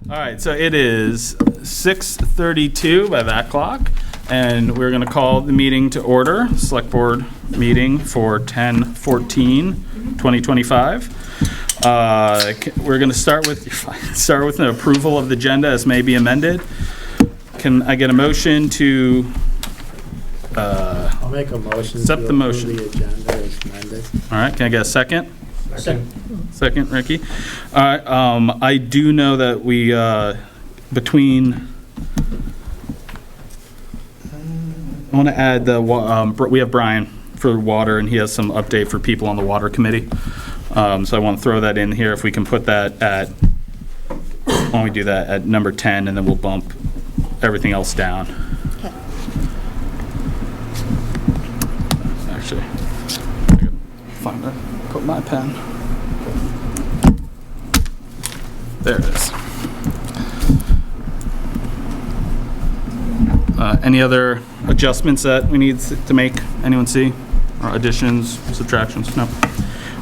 All right, so it is 6:32 by that clock, and we're going to call the meeting to order, Select Board meeting for 10/14/2025. We're going to start with an approval of the agenda as may be amended. Can I get a motion to I'll make a motion accept to the motion? approve the agenda as amended. All right, can I get a second? Second. Ricky. All right, I do know that we, I want to add we have Brian for water, and he has some update for people on the water committee. So I want to throw that in here, if we can put that at, why don't we do that at number 10, and then we'll bump everything else down. Okay. Actually, put my pen. There it is. Any other adjustments that we need to make? Anyone see? Or additions, subtractions? No.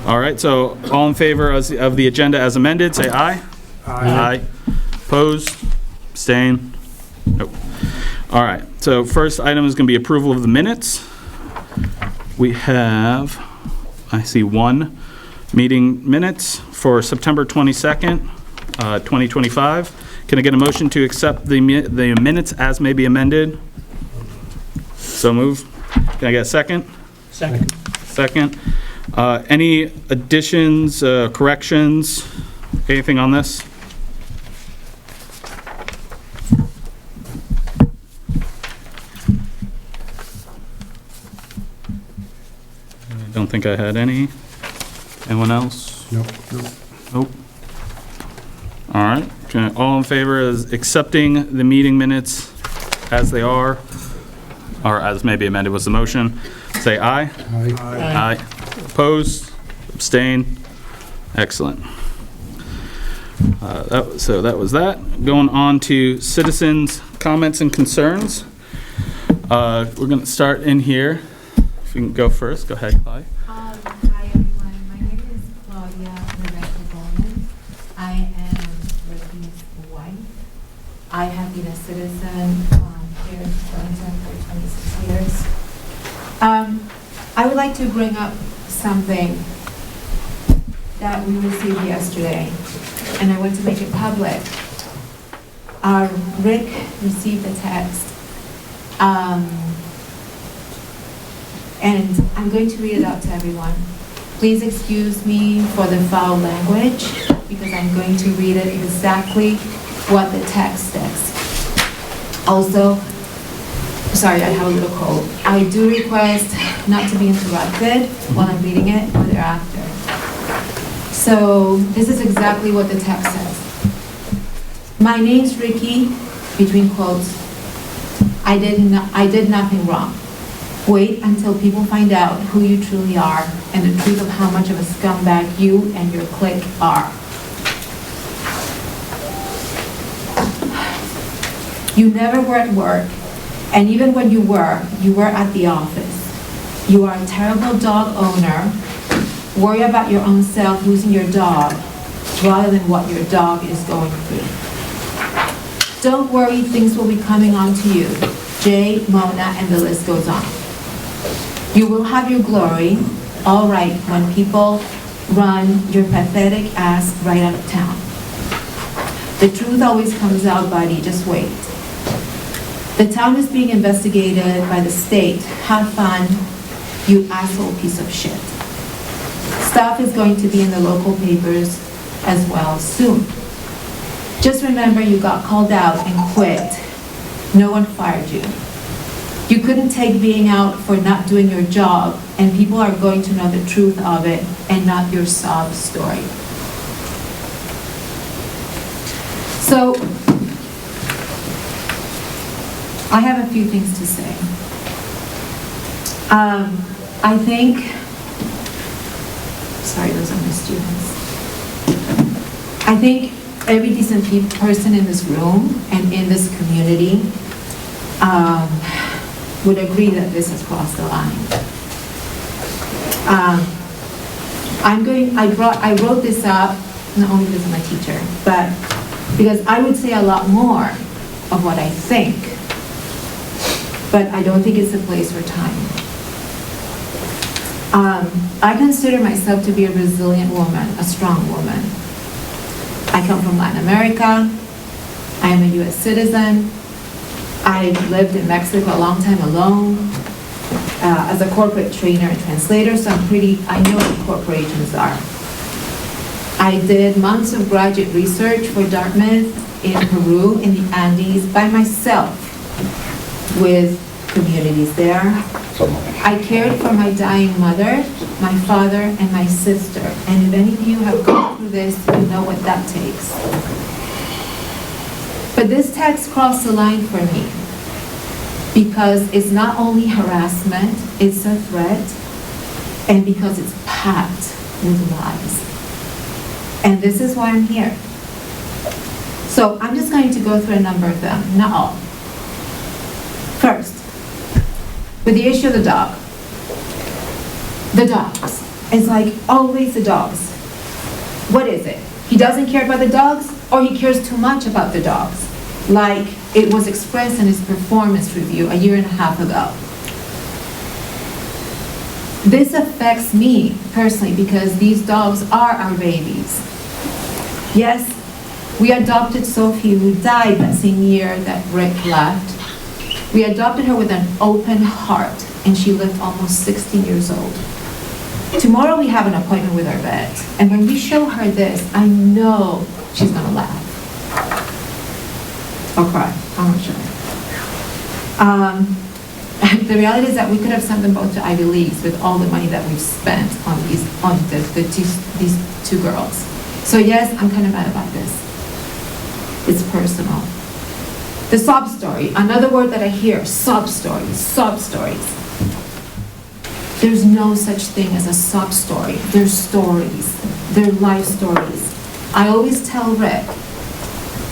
All right, so all in favor of the agenda as amended, say aye. Aye. Opposed? Abstain? Nope. All right, so first item is going to be approval of the minutes. We have, I see one meeting minutes for September 22nd, 2025. Can I get a motion to accept the minutes as may be amended? So move. Can I get a second? Second. Second. Any additions, corrections, anything on this? I don't think I had any. Anyone else? Nope. Nope. All right. All in favor of accepting the meeting minutes as they are, or as may be amended was the motion, say aye. Aye. Aye. Opposed? Abstain? Excellent. So that was that. Going on to citizens' comments and concerns. We're going to start in here. If you can go first. Go ahead, Clyde. Hi everyone, my name is Claudia Rebecca-Bowman. I am Ricky's wife. I have been a citizen here in Killington for 26 years. I would like to bring up something that we received yesterday, and I want to make it public. Rick received a text, and I'm going to read it out to everyone. Please excuse me for the foul language, because I'm going to read it exactly what the text says. Also, sorry, I have a little cold. I do request not to be interrupted while I'm reading it or thereafter. So this is exactly what the text says. My name's Ricky, between quotes. I did nothing wrong. Wait until people find out who you truly are and the truth of how much of a scumbag you and your clique are. You never were at work, and even when you were at the office. You are a terrible dog owner. Worry about your own self losing your dog rather than what your dog is going through. Don't worry, things will be coming on to you. Jay, Mona, and the list goes on. You will have your glory, all right, when people run your pathetic ass right out of town. The truth always comes out, buddy, just wait. The town is being investigated by the state. Have fun, you asshole piece of shit. Stuff is going to be in the local papers as well soon. Just remember you got called out and quit. No one fired you. You couldn't take being out for not doing your job, and people are going to know the truth of it and not your sob story. So, I have a few things to say. I think, sorry, those are my students. I think every decent person in this room and in this community would agree that this has crossed the line. I wrote this up, not only because I'm a teacher, but Because I would say a lot more of what I think, but I don't think it's a place or time. I consider myself to be a resilient woman, a strong woman. I come from Latin America. I am a U.S. citizen. I lived in Mexico a long time alone as a corporate trainer and translator, so I know what corporations are. I did months of graduate research for Dartmouth in Peru, in the Andes, by myself, with communities there. I cared for my dying mother, my father, and my sister. And if any of you have gone through this, you know what that takes. But this text crossed the line for me because it's not only harassment, it's a threat, and because it's packed with lies. And this is why I'm here. So I'm just going to go through a number of them, not all. First, with the issue of the dog. The dogs. It's like always the dogs. What is it? He doesn't care about the dogs, or he cares too much about the dogs? Like it was expressed in his performance review a year and a half ago. This affects me personally because these dogs are our babies. Yes, we adopted Sophie, who died that same year that Rick left. We adopted her with an open heart, and she lived almost 60 years old. Tomorrow we have an appointment with our vet, and when we show her this, I know she's gonna laugh. Or cry, I'm not sure. The reality is that we could have sent them both to Ivy Leagues with all the money that we've spent on these two girls. So yes, I'm kind of mad about this. It's personal. The sob story, another word that I hear, sob stories, sob stories. There's no such thing as a sob story. They're stories. They're life stories. I always tell Rick,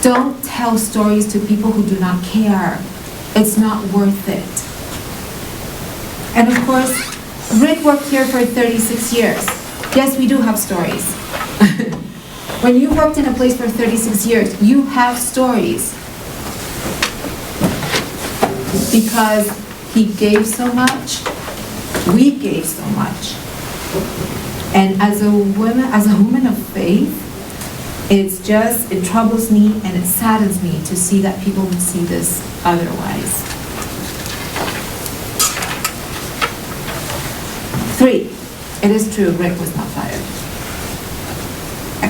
don't tell stories to people who do not care. It's not worth it. And of course, Rick worked here for 36 years. Yes, we do have stories. When you worked in a place for 36 years, you have stories. Because he gave so much, we gave so much. And as a woman of faith, it troubles me and it saddens me to see that people would see this otherwise. 3, it is true, Rick was not fired.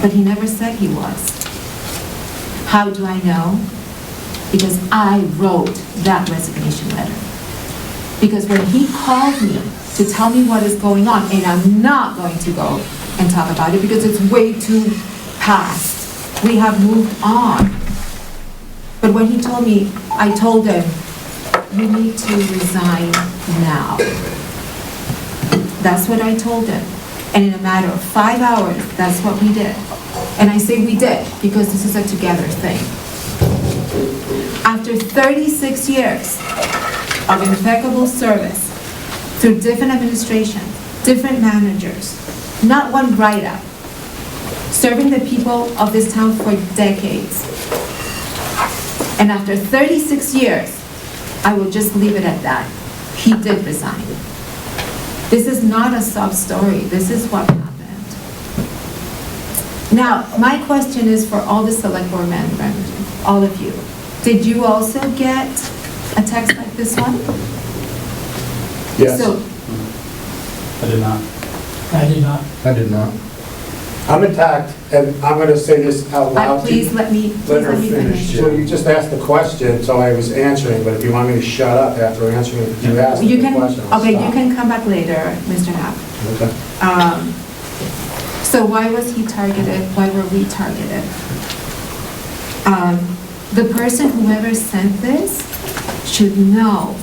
But he never said he was. How do I know? Because I wrote that resignation letter. Because when he called me to tell me what is going on, and I'm not going to go and talk about it because it's way too past. We have moved on. But when he told me, I told him, you need to resign now. That's what I told him. And in a matter of 5 hours, that's what we did. And I say we did because this is a together thing. After 36 years of impeccable service through different administrations, different managers, not one write-up, serving the people of this town for decades. And after 36 years, I will just leave it at that. He did resign. This is not a sob story. This is what happened. Now, my question is for all the select board members, all of you. Did you also get a text like this one? Yes. So, I did not. I did not. I did not. I'm attacked, and I'm going to say this out loud. please let me finish. So you just asked the question, so I was answering, but if you want me to shut up after answering, you asked You the can, question, I'll okay, you stop. can come back later, Mr. Hack. Okay. So why was he targeted? Why were we targeted? The person, whoever sent this, should know,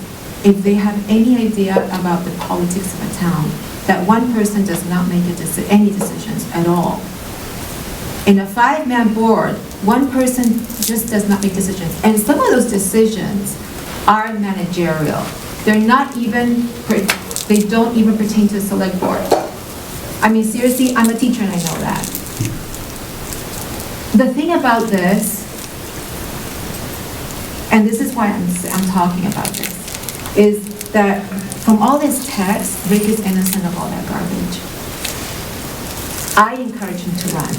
if they have any idea about the politics of a town, that one person does not make any decisions at all. In a 5-man board, one person just does not make decisions. And some of those decisions are managerial. They're not even, they don't even pertain to the select board. I mean, seriously, I'm a teacher and I know that. The thing about this and this is why I'm talking about this, is that from all this text, Rick is innocent of all that garbage. I encourage him to run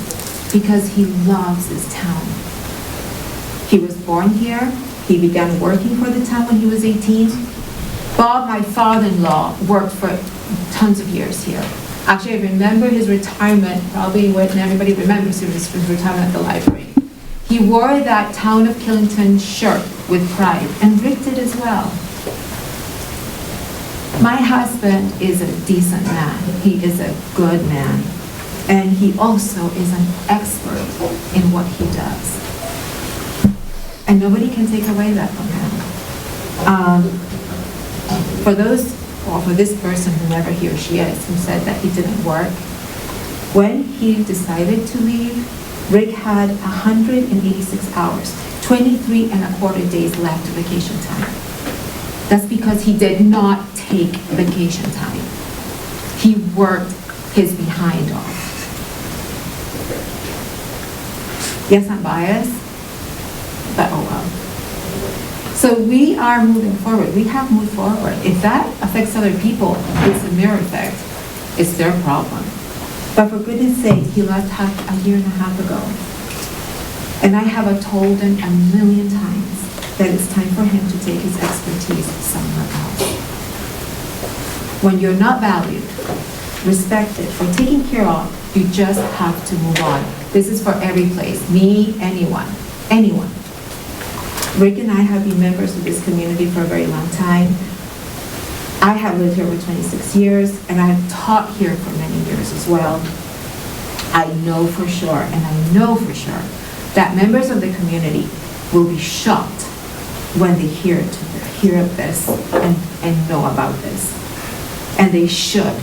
because he loves this town. He was born here. He began working for the town when he was 18. Bob, my father-in-law, worked for tons of years here. Actually, I remember his retirement, probably when everybody remembers his retirement at the library. He wore that Town of Killington shirt with pride, and Rick did as well. My husband is a decent man. He is a good man. And he also is an expert in what he does. And nobody can take away that from him. For this person, whoever he or she is, who said that he didn't work, when he decided to leave, Rick had 186 hours, 23 and a quarter days left of vacation time. That's because he did not take vacation time. He worked his behind off. Yes, I'm biased, but oh well. So we are moving forward. We have moved forward. If that affects other people, it's a mirror effect. It's their problem. But for goodness sake, he left a year and a half ago. And I have told him a million times that it's time for him to take his expertise somewhere else. When you're not valued, respected, or taken care of, you just have to move on. This is for every place, me, anyone. Rick and I have been members of this community for a very long time. I have lived here for 26 years, and I have taught here for many years as well. I know for sure, that members of the community will be shocked when they hear of this and know about this. And they should,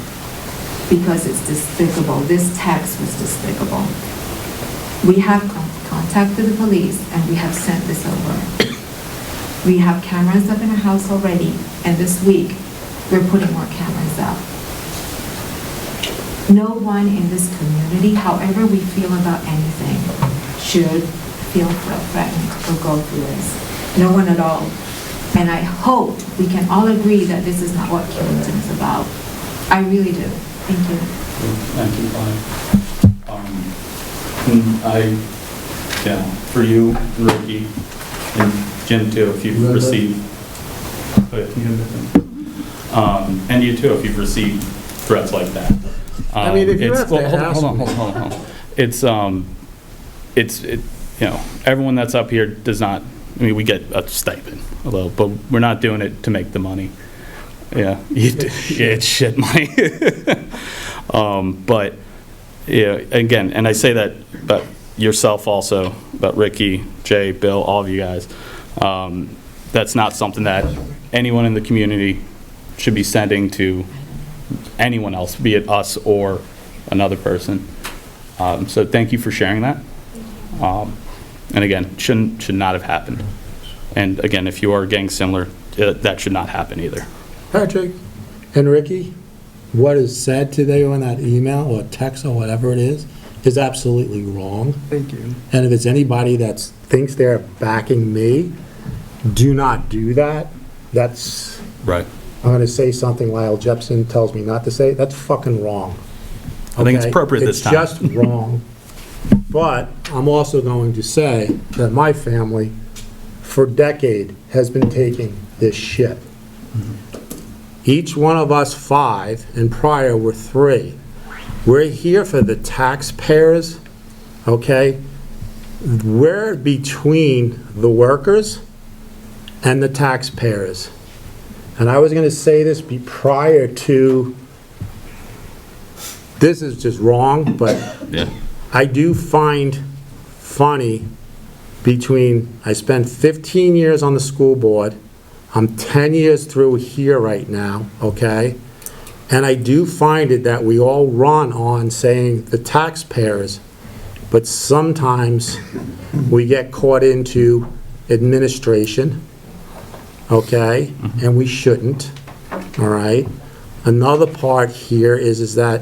because it's despicable. This text was despicable. We have contacted the police, and we have sent this over. We have cameras up in our house already, and this week, we're putting more cameras up. No one in this community, however we feel about anything, should feel threatened or go through this. No one at all. And I hope we can all agree that this is not what Killington is about. I really do. Thank you. Thank you, Bonnie. For you, Ricky, and Jim too, if you've received, and you too, if you've received threats like that. I mean, if you have to ask hold on. It's everyone that's up here does not, I mean, we get a stipend, although, but we're not doing it to make the money. Yeah, it's shit money. But yeah, again, and I say that about yourself also, about Ricky, Jay, Bill, all of you guys. That's not something that anyone in the community should be sending to anyone else, be it us or another person. So thank you for sharing that. And again, should not have happened. And again, if you are getting similar, that should not happen either. Patrick and Ricky, what is said today on that email or text or whatever it is absolutely wrong. Thank you. And if it's anybody that thinks they're backing me, do not do that. That's, Right. I'm going to say something Lyle Jepson tells me not to say. That's fucking wrong. I think it's Okay? appropriate this time. It's just wrong. But I'm also going to say that my family, for a decade, has been taking this shit. Each one of us 5, and prior were 3. We're here for the taxpayers, okay? We're between the workers and the taxpayers. And I was going to say this prior to, this is just wrong, but Yeah. I do find funny I spent 15 years on the school board, I'm 10 years through here right now, okay? And I do find it that we all run on saying the taxpayers, but sometimes we get caught into administration, okay? And we shouldn't, all right? Another part here is that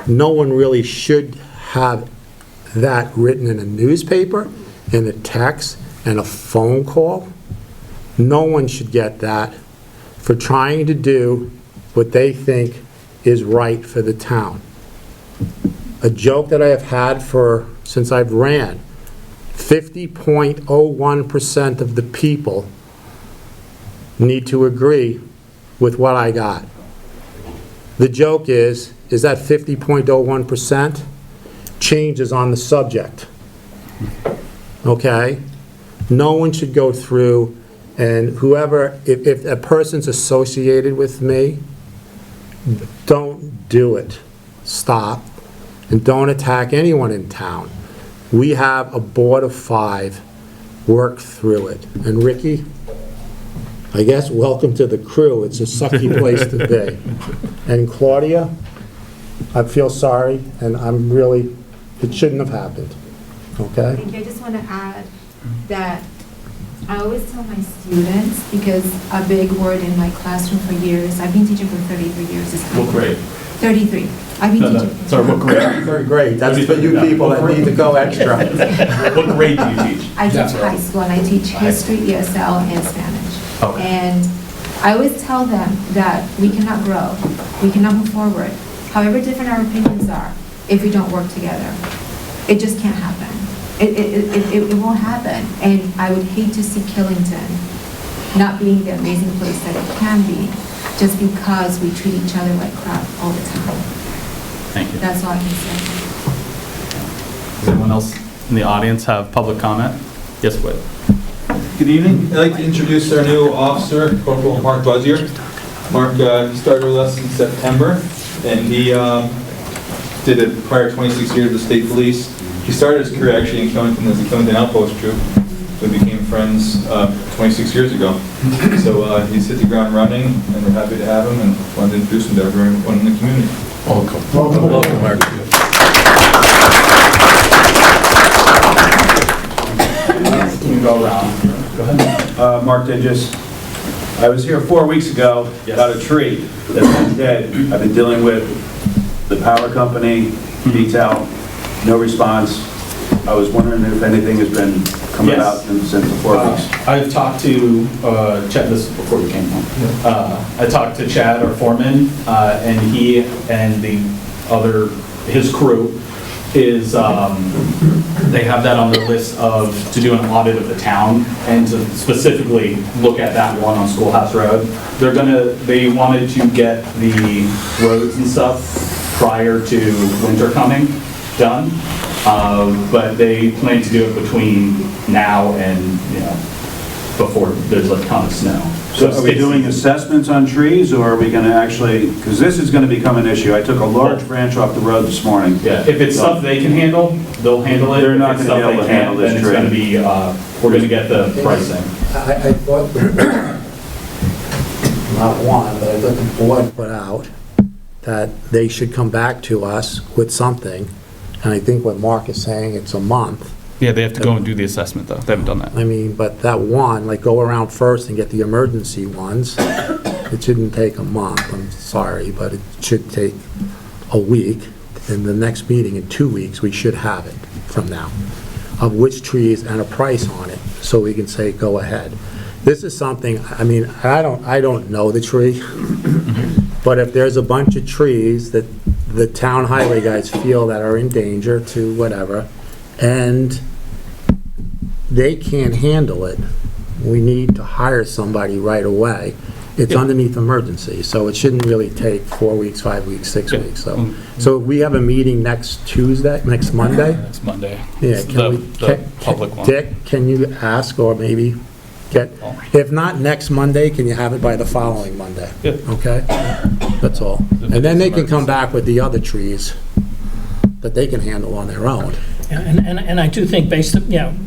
no one really should have that written in a newspaper, in a text, and a phone call, No one should get that for trying to do what they think is right for the town. A joke that I have had since I've ran, 50.01% of the people need to agree with what I got. The joke is that 50.01% changes on the subject, okay? No one should go through, and whoever, if a person's associated with me, don't do it. Stop. And don't attack anyone in town. We have a board of 5 work through it. And Ricky, I guess welcome to the crew. It's a sucky place to be. And Claudia, I feel sorry, and it shouldn't have happened, okay? Thank you. I just want to add that I always tell my students, because a big word in my classroom for years, I've been teaching for 33 years. What grade? 33. I've been teaching. Sorry, what grade? Very great. That's for you people that need to go extra. What grade do you teach? I teach high school, and I teach history, ESL, and Spanish. Okay. And I always tell them that we cannot grow, we cannot move forward, however different our opinions are, if we don't work together. It just can't happen. It won't happen. And I would hate to see Killington not being the amazing place that it can be, just because we treat each other like crap all the time. Thank you. That's all I can say. Does anyone else in the audience have public comment? Yes, Whit. Good evening. I'd like to introduce our new officer, Corporal Mark Buzzier. Mark he started with us in September, and he did the prior 26 years of the state police. He started his career actually in Killington as a Killington outpost troop. We became friends 26 years ago. So he's hit the ground running, and we're happy to have him, and wanted to introduce him to everyone in the community. Welcome. Welcome, Mark. Can you go around? Go ahead. Mark Digis. I was here 4 weeks ago about a tree that's been dead. I've been dealing with the power company, detail, no response. I was wondering if anything has been coming out since the 4 weeks. I've talked to Chad, this is before you came home. I talked to Chad, our foreman, and he and his crew is, they have that on their list to do an audit of the town and to specifically look at that one on Schoolhouse Road. They wanted to get the roads and stuff prior to winter coming done, but they plan to do it between now and, before there's a ton of snow. So are we doing assessments on trees, or are we going to actually, because this is going to become an issue. I took a large branch off the road this morning. Yeah, if it's stuff they can handle, they'll handle it. They're not If it's gonna be stuff able they to handle can't, this then it's going to be, we're going to get the pricing. I thought, not one, but I thought the board put out that they should come back to us with something. And I think what Mark is saying, it's a month. Yeah, they have to go and do the assessment, though. They haven't done that. I mean, but that one, go around first and get the emergency ones. It shouldn't take a month, I'm sorry, but it should take a week. In the next meeting, in 2 weeks, we should have it from now, of which trees and a price on it, so we can say, go ahead. This is something, I mean, I don't know the tree, but if there's a bunch of trees that the town highway guys feel that are in danger to whatever, and they can't handle it, we need to hire somebody right away. It's underneath emergency, so it shouldn't really take 4 weeks, 5 weeks, 6 weeks. So we have a meeting next Monday? Next Monday. Yeah, It's the public one. Dick, can you ask, or maybe if not next Monday, can you have it by the following Monday? Yeah. Okay? That's all. And then they can come back with the other trees that they can handle on their own. Yeah, and I do think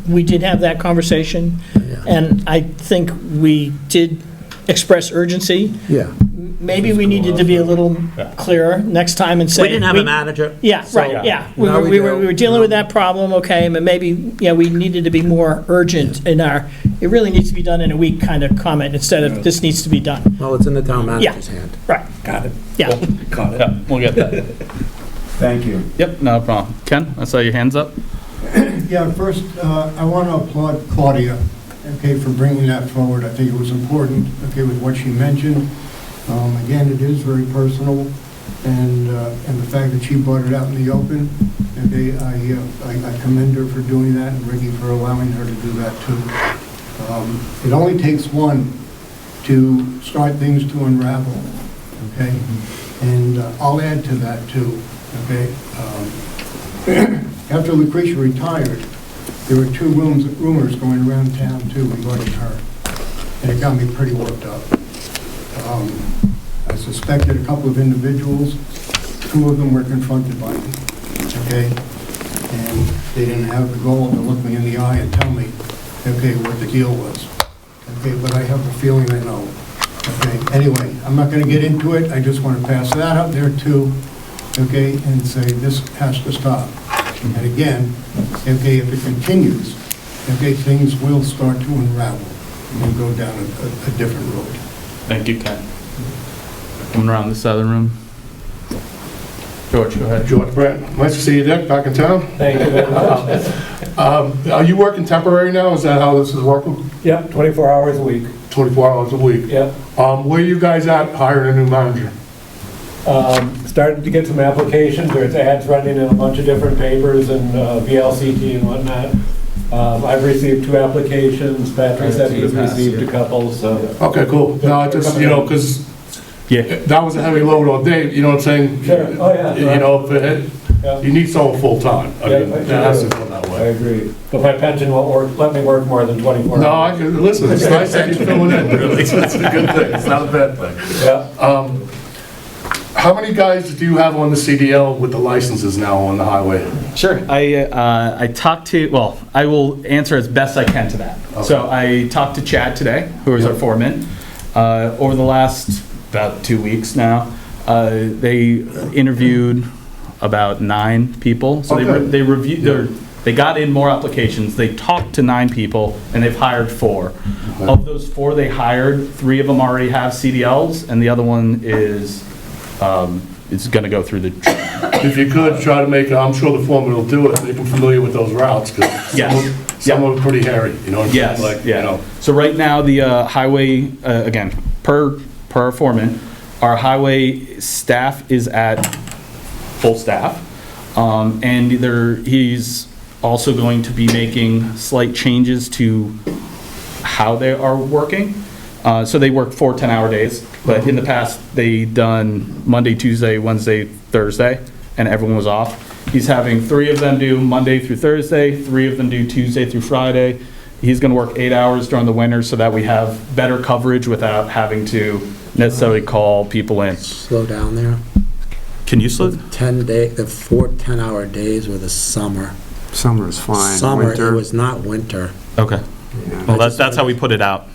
we did have that conversation, and I think we did express urgency. Yeah. Maybe we needed to be a little clearer next time and say. We didn't have a manager. Yeah, so right, yeah. We now we were dealing with that problem, okay, but maybe, we needed to be more urgent in it really needs to be done in a week kind of comment instead of this needs to be done. Well, it's in the town manager's hand. Right. Got it. Yeah. Got it. Yeah, we'll get that. Thank you. Yep, no problem. Ken, I saw your hands up. Yeah, first, I want to applaud Claudia, okay, okay, for bringing that forward. I think it was important, okay, with what she mentioned. Again, it is very personal, and the fact that she brought it out in the open, okay, I commend her for doing that, and Ricky for allowing her to do that too. It only takes one to start things to unravel, okay? And I'll add to that too, okay? After Lucretia retired, there were two rumors going around town too regarding her, and it got me pretty worked up. I suspected a couple of individuals. Two of them were confronted by me, okay? And they didn't have the gall to look me in the eye and tell me, okay, what the deal was. Okay, but I have a feeling I know. Okay, anyway, I'm not going to get into it. I just want to pass that up there too, okay, and say this has to stop. And again, okay, if it continues, okay, things will start to unravel and go down a different road. Thank you, Ken. Coming around this side of the room. George, go ahead. George Brett, nice to see you, Dick, back in town. Thank you very much. Are you working temporary now? Is that how this is working? Yep, 24 hours a week. 24 hours a week? Yep. Where are you guys at hiring a new manager? Started to get some applications. There's ads running in a bunch of different papers and VLCT and whatnot. I've received 2 applications. Patrick said he's received a couple, so. Okay, cool. No, I just, because that was a heavy load on Dave, you know what I'm saying? Sure, oh yeah. You know, you need someone full-time. I mean, it has to go that I way. agree. But my pension won't let me work more than 24 No, hours. I can, listen, it's nice that you're filling in, really. It's a good thing. It's not a bad thing. Yeah. How many guys do you have on the CDL with the licenses now on the highway? Sure. I talked to, well, I will answer as best I can to that. Okay. So I talked to Chad today, who is our foreman. Over the last about 2 weeks now, they interviewed about 9 people. So Okay. they reviewed, they got in more applications. They talked to 9 people, and they've hired 4. Okay. Of those 4 they hired, 3 of them already have CDLs, and the other one is going to go through the. If you could, try to make, I'm sure the foreman will do it, make them familiar with those routes, because some of them are pretty hairy, you know what I'm saying? Yes, Like, yeah. you know. So right now, the highway, again, per our foreman, our highway staff is at full staff. And he's also going to be making slight changes to how they are working. So they work 4 10-hour days, but in the past, they done Monday, Tuesday, Wednesday, Thursday, and everyone was off. He's having 3 of them do Monday through Thursday, 3 of them do Tuesday through Friday. He's gonna work 8 hours during the winter so that we have better coverage without having to necessarily call people in. Slow down there. Can you slow? 10-day, the 4 10-hour days were the summer. Summer is fine. Summer, Winter, it was not winter. Okay. yeah. Well, that's how we put it out.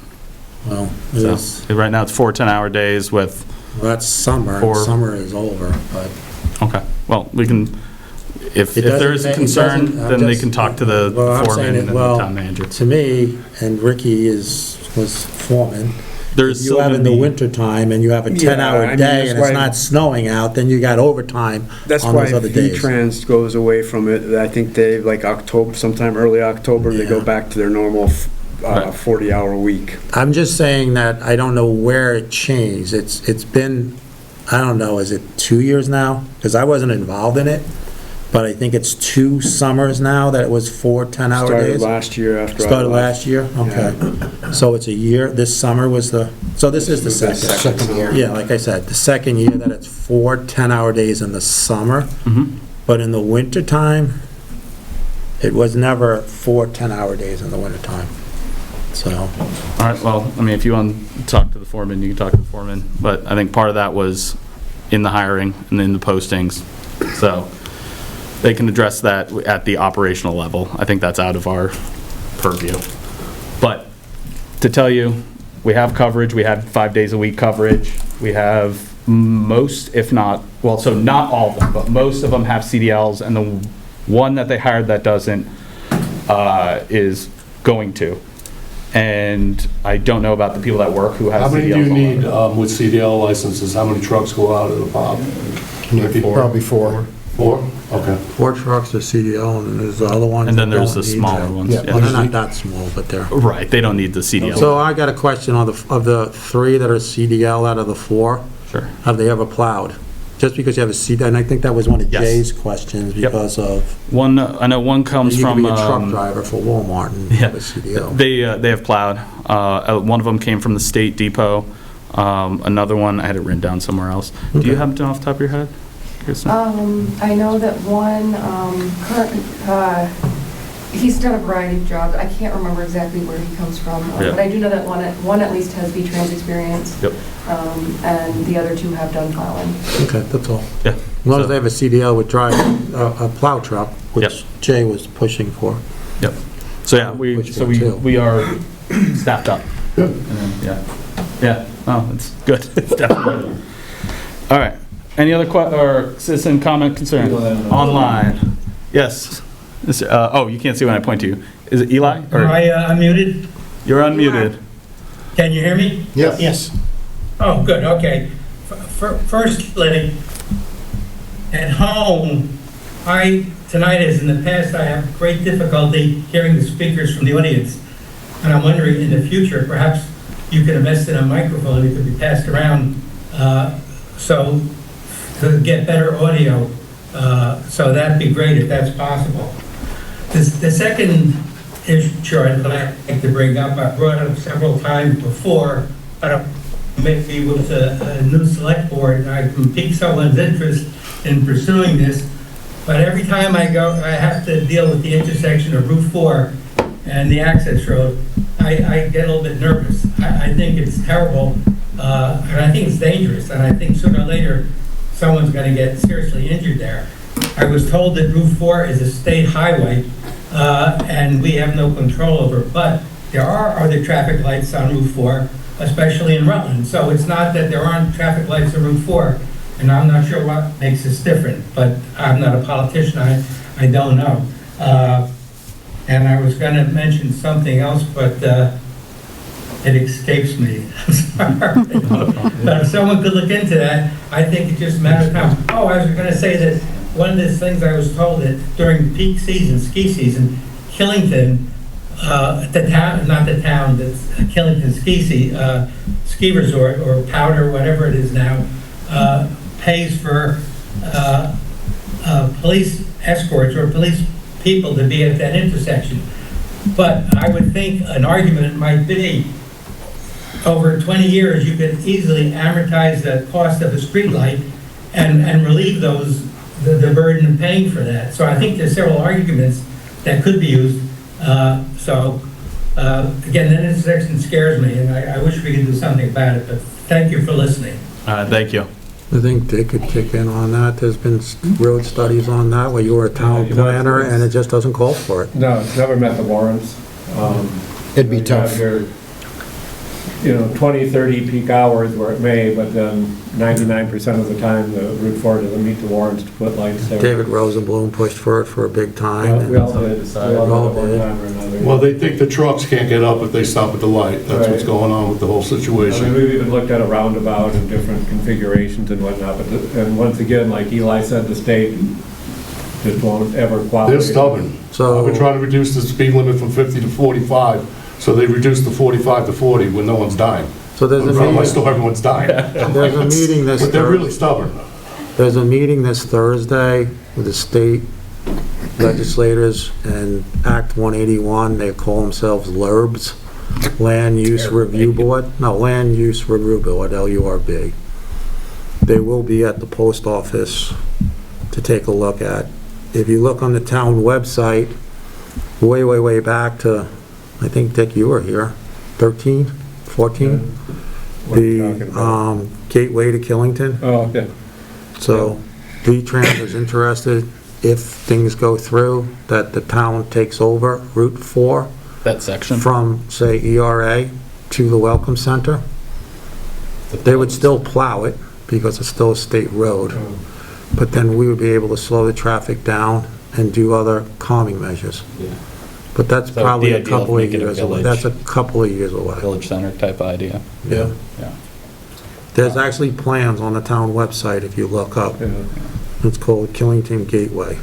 Well, it So was, right now, it's 4 10-hour days with, well, that's summer, and 4. summer is over, but. okay. Well, we can, if It there is a doesn't- it doesn't- concern, I'm then they just- can talk to the Well, I'm saying foreman it- and the well, town manager. To me, and Ricky was foreman, There's you still have gonna in the be, wintertime and you have a Yeah, 10-hour I mean, day that's and it's why- not snowing out, then you got overtime That's on why those other days. V-Trans goes away from it. I think they, like October, sometime early October, they go Yeah. back to their normal Right. 40-hour week. I'm just saying that I don't know where it changed. It's been, I don't know, is it 2 years now? Because I wasn't involved in it, but I think it's 2 summers now that it was 4 10-hour Started days. last year after I Started left. last year? Okay. So it's a year, this summer was so this is the second year. Yeah, like I said, the second year that it's 4 10-hour days in the summer, Mhm. but in the wintertime, it was never 4 10-hour days in the wintertime. So, all right, well, I mean, if you want to talk to the foreman, you can talk to the foreman. But I think part of that was in the hiring and in the postings. So they can address that at the operational level. I think that's out of our purview. But to tell you, we have coverage. We had 5 days a week coverage. We have most, if not, well, so not all of them, but most of them have CDLs, and the one that they hired that doesn't is going to. And I don't know about the people that work who have How CDLs. many do you on need them. with CDL licenses? How many trucks go out of the pop? Probably 4. 4? Okay. 4 trucks are CDL, and then there's the other ones. And then that there's don't the need smaller that. ones. Yeah. Well, they're not that small, but they're... Right, they don't need the CDL. So I got a question of the 3 that are CDL out of the 4, Sure. have they ever plowed? Just because you have a CDL, and I think that was one of Yes. Jay's questions Yep. because of, One, I know one comes you can from, be a truck driver for Walmart and yeah. have a CDL. they have plowed. One of them came from the state depot. Another one, I had it written down somewhere else. Do you Okay. have it off the top of your head, Kirsten? I know that one, he's done a variety of jobs. I can't remember exactly where he comes from, Yeah. but I do know that one at least has V-Trans experience. Yep. And the other 2 have done plowing. Okay, that's all. Yeah. As long as they have a CDL with drive, a plow truck, Yep. which Jay was pushing for. Yep. So yeah, Which one, too? we are staffed up. And then, yeah. Yeah. Oh, it's good. It's definitely. All right. Any other or citizen comment concern? Online. Yes. Oh, you can't see when I point to you. Is it Eli? Am I unmuted? You're unmuted. Can you hear me? Yes. Yes. Oh, good, okay. Firstly, at home, tonight as in the past, I have great difficulty hearing the speakers from the audience. And I'm wondering, in the future, perhaps you could invest in a microphone that could be passed around so to get better audio. So that'd be great if that's possible. The second issue I'd like to bring up, I brought it up several times before, but maybe with a new select board, I can pique someone's interest in pursuing this. But every time I go, I have to deal with the intersection of Route 4 and the access road. I get a little bit nervous. I think it's terrible, and I think it's dangerous, and I think sooner or later, someone's going to get seriously injured there. I was told that Route 4 is a state highway, and we have no control over it, but there are other traffic lights on Route 4, especially in Rutland. So it's not that there aren't traffic lights on Route 4, and I'm not sure what makes this different, but I'm not a politician, I don't know. And I was going to mention something else, but it escapes me. I'm sorry. But if someone could look into that, I think it's just a matter of time. Oh, I was going to say that one of the things I was told that during peak season, ski season, Killington, the town, not the town, that's Killington ski resort or Powder, whatever it is now, pays for police escorts or police people to be at that intersection. But I would think an argument might be, over 20 years, you could easily amortize the cost of a streetlight and relieve the burden of paying for that. So I think there's several arguments that could be used. Again, that intersection scares me, and I wish we could do something about it, but thank you for listening. Thank you. I think they could kick in on that. There's been road studies on that where you were a town planner and it just doesn't call for it. No, it's never met the warrants. It'd be you tough. have your, 20, 30 peak hours where it may, but then 99% of the time, the Route 4 doesn't meet the warrants to put lights there. David Rosenblum pushed for it for a big time. We all and- did. We all did at one time or another. Well, they think the trucks can't get up if they stop at the light. That's what's Right. going on with the whole I mean, situation. we've even looked at a roundabout and different configurations and whatnot, but, and once again, like Eli said, the state just won't ever cooperate. They're stubborn. So- I've been trying to reduce the speed limit from 50 to 45, so they reduced the 45 to 40 when no one's dying. So there's a In front of my meeting, store, everyone's dying. there's a meeting this But they're really Thursday. stubborn. There's a meeting this Thursday with the state legislators and Act 181, they call themselves LURBs, Land Use Review Board. No, Land Use Review Board, LURB. They will be at the post office to take a look at. If you look on the town website, way back to, I think, Dick, you were here, 13, 14? What are you talking about? The gateway to Killington. Oh, okay. So V-Trans is interested, if things go through, that the town takes over Route 4 That section. from, say, ERA to the Welcome Center. They would still plow it because it's still a state road, but then we would be able to slow the traffic down and do other calming measures. Yeah. But that's So probably the a idea of couple of making it a years away. village. That's a couple of years away. Village center type idea. Yeah. Yeah. There's actually plans on the town website if you look up. Yeah. It's called Killington Gateway.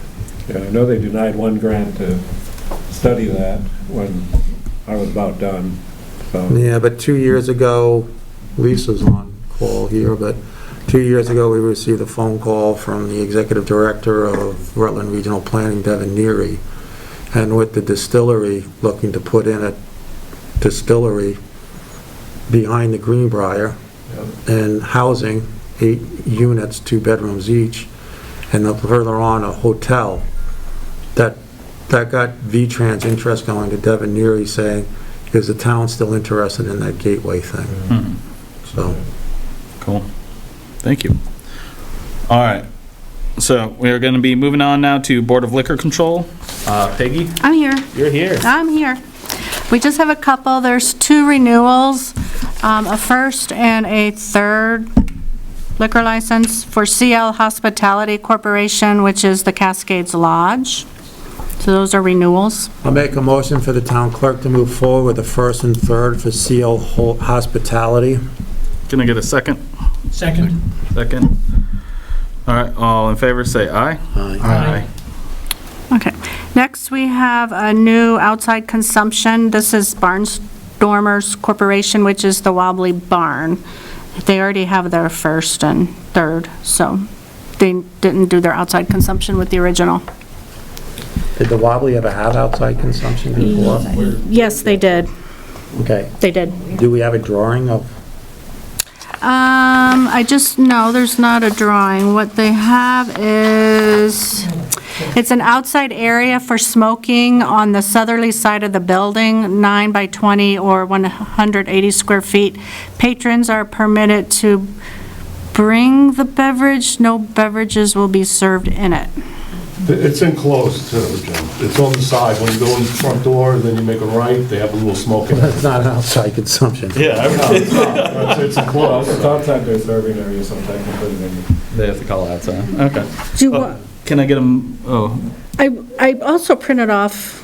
Yeah, I know they denied one grant to study that when I was about done, so. Yeah, but 2 years ago, Lisa's on call here, but 2 years ago, we received a phone call from the executive director of Rutland Regional Planning, Devin Neary, and with the distillery looking to put in a distillery behind the Greenbrier and housing 8 units, 2 bedrooms each, and then further on, a hotel. That got V-Trans interest going to Devin Neary saying, is the town still interested in that gateway thing? So. Cool. Thank you. All right. So we are going to be moving on now to Board of Liquor Control. Peggy, I'm here. you're here. I'm here. We just have a couple. There's 2 renewals, a first and a third liquor license for CL Hospitality Corporation, which is the Cascades Lodge. So those are renewals. I'll make a motion for the town clerk to move forward with the first and third for CL Hospitality. Can I get a second? Second. Second. All right, all in favor, say aye. Aye. Okay. Next, we have a new outside consumption. This is Barnstormers Corporation, which is the Wobbly Barn. They already have their first and third, so they didn't do their outside consumption with the original. Did the Wobbly ever have outside consumption before? Yes, they did. Okay. They did. Do we have a drawing of? No, there's not a drawing. What they have is, it's an outside area for smoking on the southerly side of the building, 9 by 20 or 180 square feet. Patrons are permitted to bring the beverage. No beverages will be served in it. It's enclosed too, Jim. It's on the side. When you go in the front door, then you make a right, they have a little smoking. That's not an outside consumption. Yeah, It's enclosed. It's outside their serving area, so technically they have to call outside. Okay. Do you want? Can I get them? Oh, I also printed off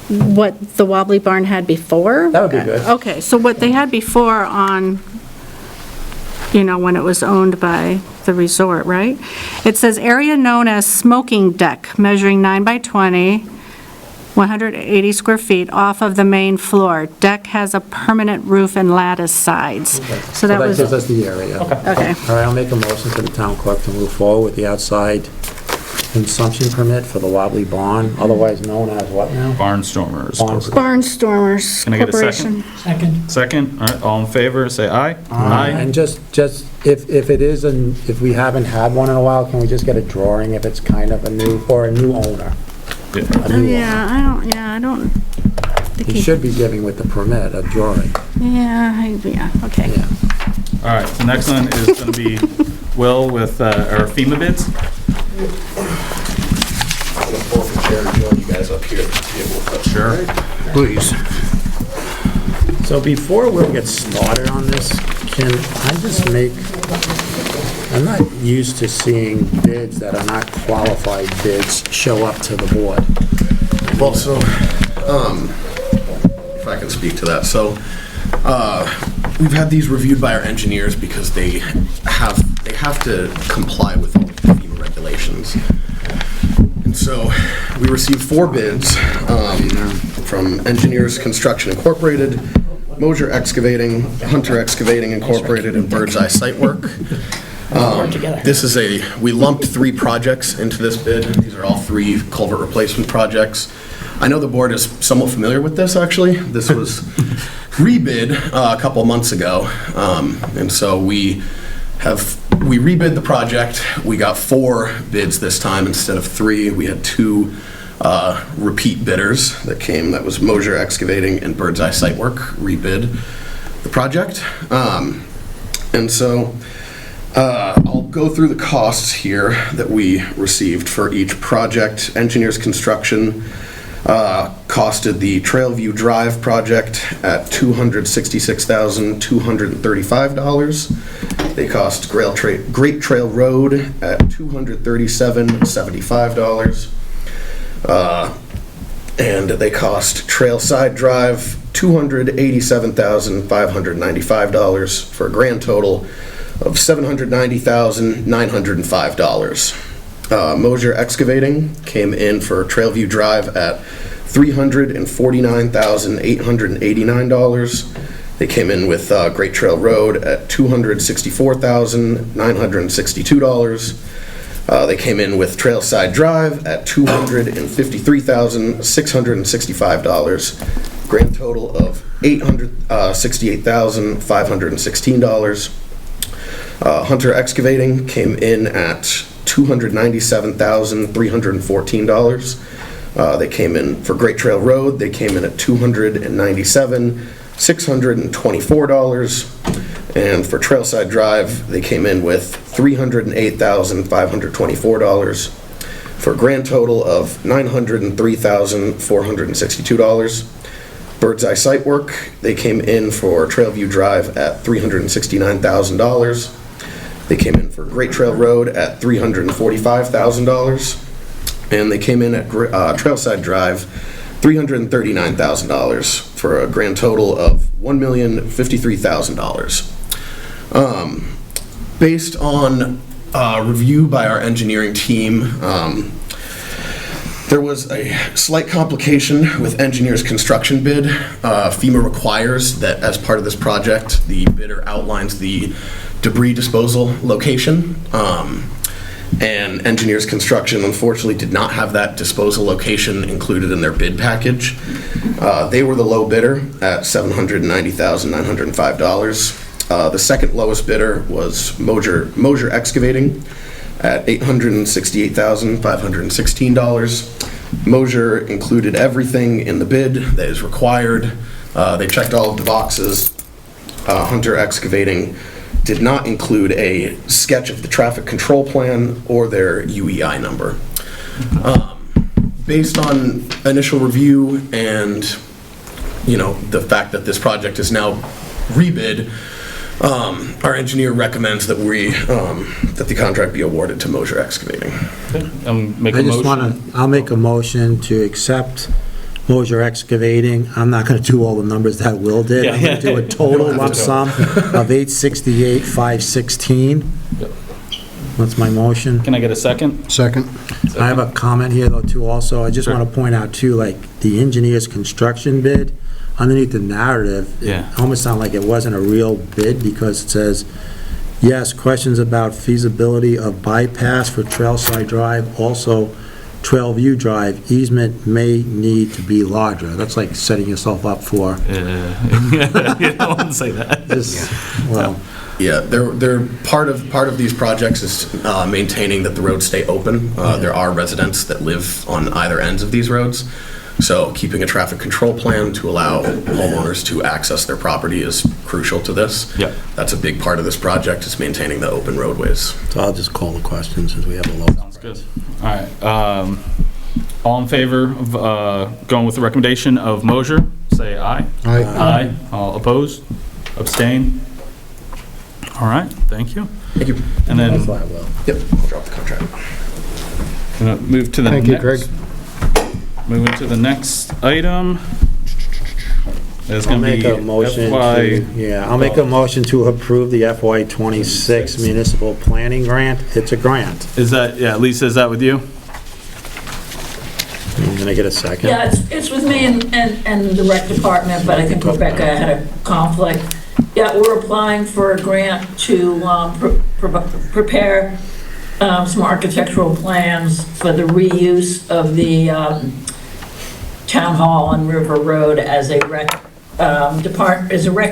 what the Wobbly Barn had before. That would be good. Okay, so what they had before on, when it was owned by the resort, right? It says area known as smoking deck, measuring 9 by 20, 180 square feet off of the main floor. Deck has a permanent roof and lattice sides. Okay. So that was, gives us the area. okay. All right, I'll make a motion for the town clerk to move forward with the outside consumption permit for the Wobbly Barn, otherwise known as what now? Barnstormers. Barnstormers Can I get a Corporation. Second. Second. All right, all in favor, say aye. And just if it is, if we haven't had one in a while, can we just get a drawing if it's kind of a new owner? Yeah. A new owner. I don't think He should be giving with the permit a drawing. okay. Yeah. All right, so next one is going to be Will with our FEMA bids. I'm gonna pull up the chair and join you guys up here. Sure. Please. So before we get started on this, can I just I'm not used to seeing bids that are not qualified bids show up to the board. Well, so, if I can speak to that. So, we've had these reviewed by our engineers because they have to comply with all the FEMA regulations. And so, we received 4 bids from Engineers Construction Incorporated, Mosier Excavating, Hunter Excavating Incorporated, and Bird's Eye Site Work. We lumped 3 projects into this bid. These are all 3 culvert replacement projects. I know the board is somewhat familiar with this, actually. This was rebid a couple months ago. And so we rebid the project. We got 4 bids this time instead of 3. We had 2 repeat bidders that came. That was Mosier Excavating and Bird's Eye Site Work rebid the project. And so I'll go through the costs here that we received for each project. Engineers Construction costed the Trailview Drive project at $266,235. They cost Great Trail Road at $237,075. And they cost Trailside Drive $287,595 for a grand total of $790,905. Mosier Excavating came in for Trailview Drive at $349,889. They came in with Great Trail Road at $264,962. They came in with Trailside Drive at $253,665. Grand total of $868,516. Hunter Excavating came in at $297,314. They came in for Great Trail Road. They came in at $297,624. And for Trailside Drive, they came in with $308,524 for a grand total of $903,462. Bird's Eye Site Work, they came in for Trailview Drive at $369,000. They came in for Great Trail Road at $345,000. And they came in at Trailside Drive, $339,000 for a grand total of $1,053,000. Based on review by our engineering team, there was a slight complication with engineer's construction bid. FEMA requires that as part of this project, the bidder outlines the debris disposal location. And engineer's construction unfortunately did not have that disposal location included in their bid package. They were the low bidder at $790,905. The second lowest bidder was Mosier Excavating at $868,516. Mosier included everything in the bid that is required. They checked all of the boxes. Hunter Excavating did not include a sketch of the traffic control plan or their UEI number. Based on initial review and, the fact that this project is now rebid, our engineer recommends that that the contract be awarded to Mosier Excavating. I'll make a motion to accept Mosier Excavating. I'm not going to do all the numbers that Will did. I'm going to do a total lump sum of $868,516. That's my motion. Can I get a second? Second. I have a comment here, though, too, also. I just want to point out, too, the engineer's construction bid, underneath the narrative, it almost sounded like it wasn't a real bid, because it says, yes, questions about feasibility of bypass for Trailside Drive, also Trailview Drive, easement may need to be larger. That's like setting yourself up for... You don't want to say that. They're part of these projects is maintaining that the roads stay open. There are residents that live on either ends of these roads, so keeping a traffic control plan to allow homeowners to access their property is crucial to this. Yeah, that's a big part of this project, is maintaining the open roadways. So I'll just call the question since we have a low. Sounds good. All right. All in favor of going with the recommendation of Mosier, say aye. Aye. Aye. All opposed? Abstain? All right, thank you. Thank you. And then, Yep, I'll drop the contract. gonna move to the Thank you, Greg. Moving to the next item. It's I'll gonna make be a motion FY. I'll make a motion to approve the FY26 municipal planning grant. It's a grant. Is that, Lisa, is that with you? I'm gonna get a second. Yeah, it's with me and the rec department, but I think Rebecca had a conflict. Yeah, we're applying for a grant to prepare some architectural plans for the reuse of the town hall on River Road as a rec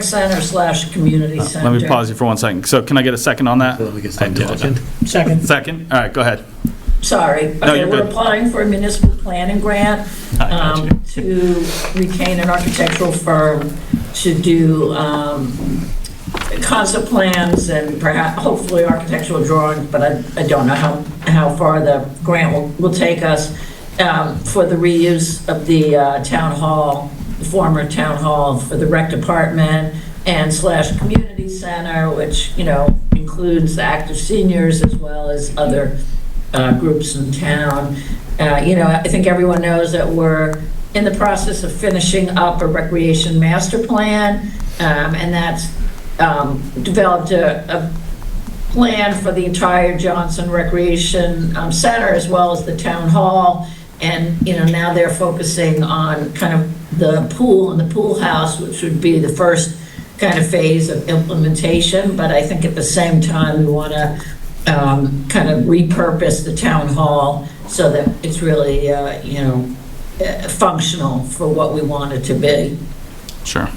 center / community center. Let me pause you for 1 second. So can I get a second on that? Second. Second? All right, go ahead. Sorry. No, Okay, you're we're good. applying for a municipal planning grant to retain an architectural firm to do concept plans and perhaps, hopefully, architectural drawings, but I don't know how far the grant will take us for the reuse of the town hall, the former town hall, for the rec department and / community center, which, includes the active seniors as well as other groups in town. I think everyone knows that we're in the process of finishing up a recreation master plan, and that's developed a plan for the entire Johnson Recreation Center as well as the town hall. And, now they're focusing on kind of the pool and the pool house, which would be the first kind of phase of implementation. But I think at the same time, we want to kind of repurpose the town hall so that it's really, functional for what we want it to be. Sure.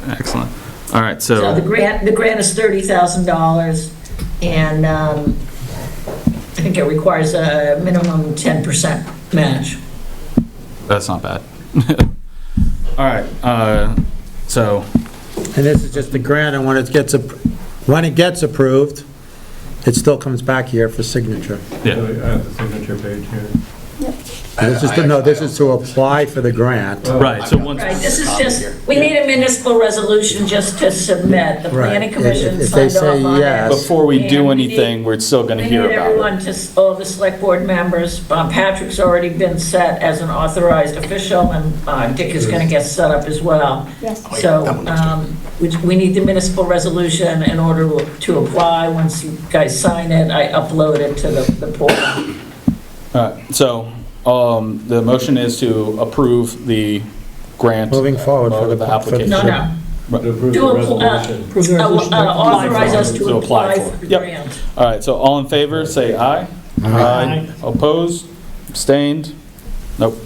Excellent. All right, So the grant is $30,000, and I think it requires a minimum 10% match. That's not bad. All right, so, And this is just the grant, and when it gets approved, it still comes back here for signature. yeah. I have the signature page here. This is to apply for the grant. Right, so once, Right, this is just, we need a municipal resolution just to submit. The planning Right. commission If they signed off say on yes. it. before we do And we anything, we're still going to We hear need about everyone it. all the select board members. Patrick's already been set as an authorized official, and Dick is gonna get set up as well. Yes. So, we need the municipal resolution in order to apply. Once you guys sign it, I upload it to the portal. All right, so, the motion is to approve the grant. Moving forward for or the application. No, no. To approve Do the a- resolution. Authorize us to apply for the Yep. grant. All right, so all in favor, say aye. Aye. Opposed? Abstained? Nope.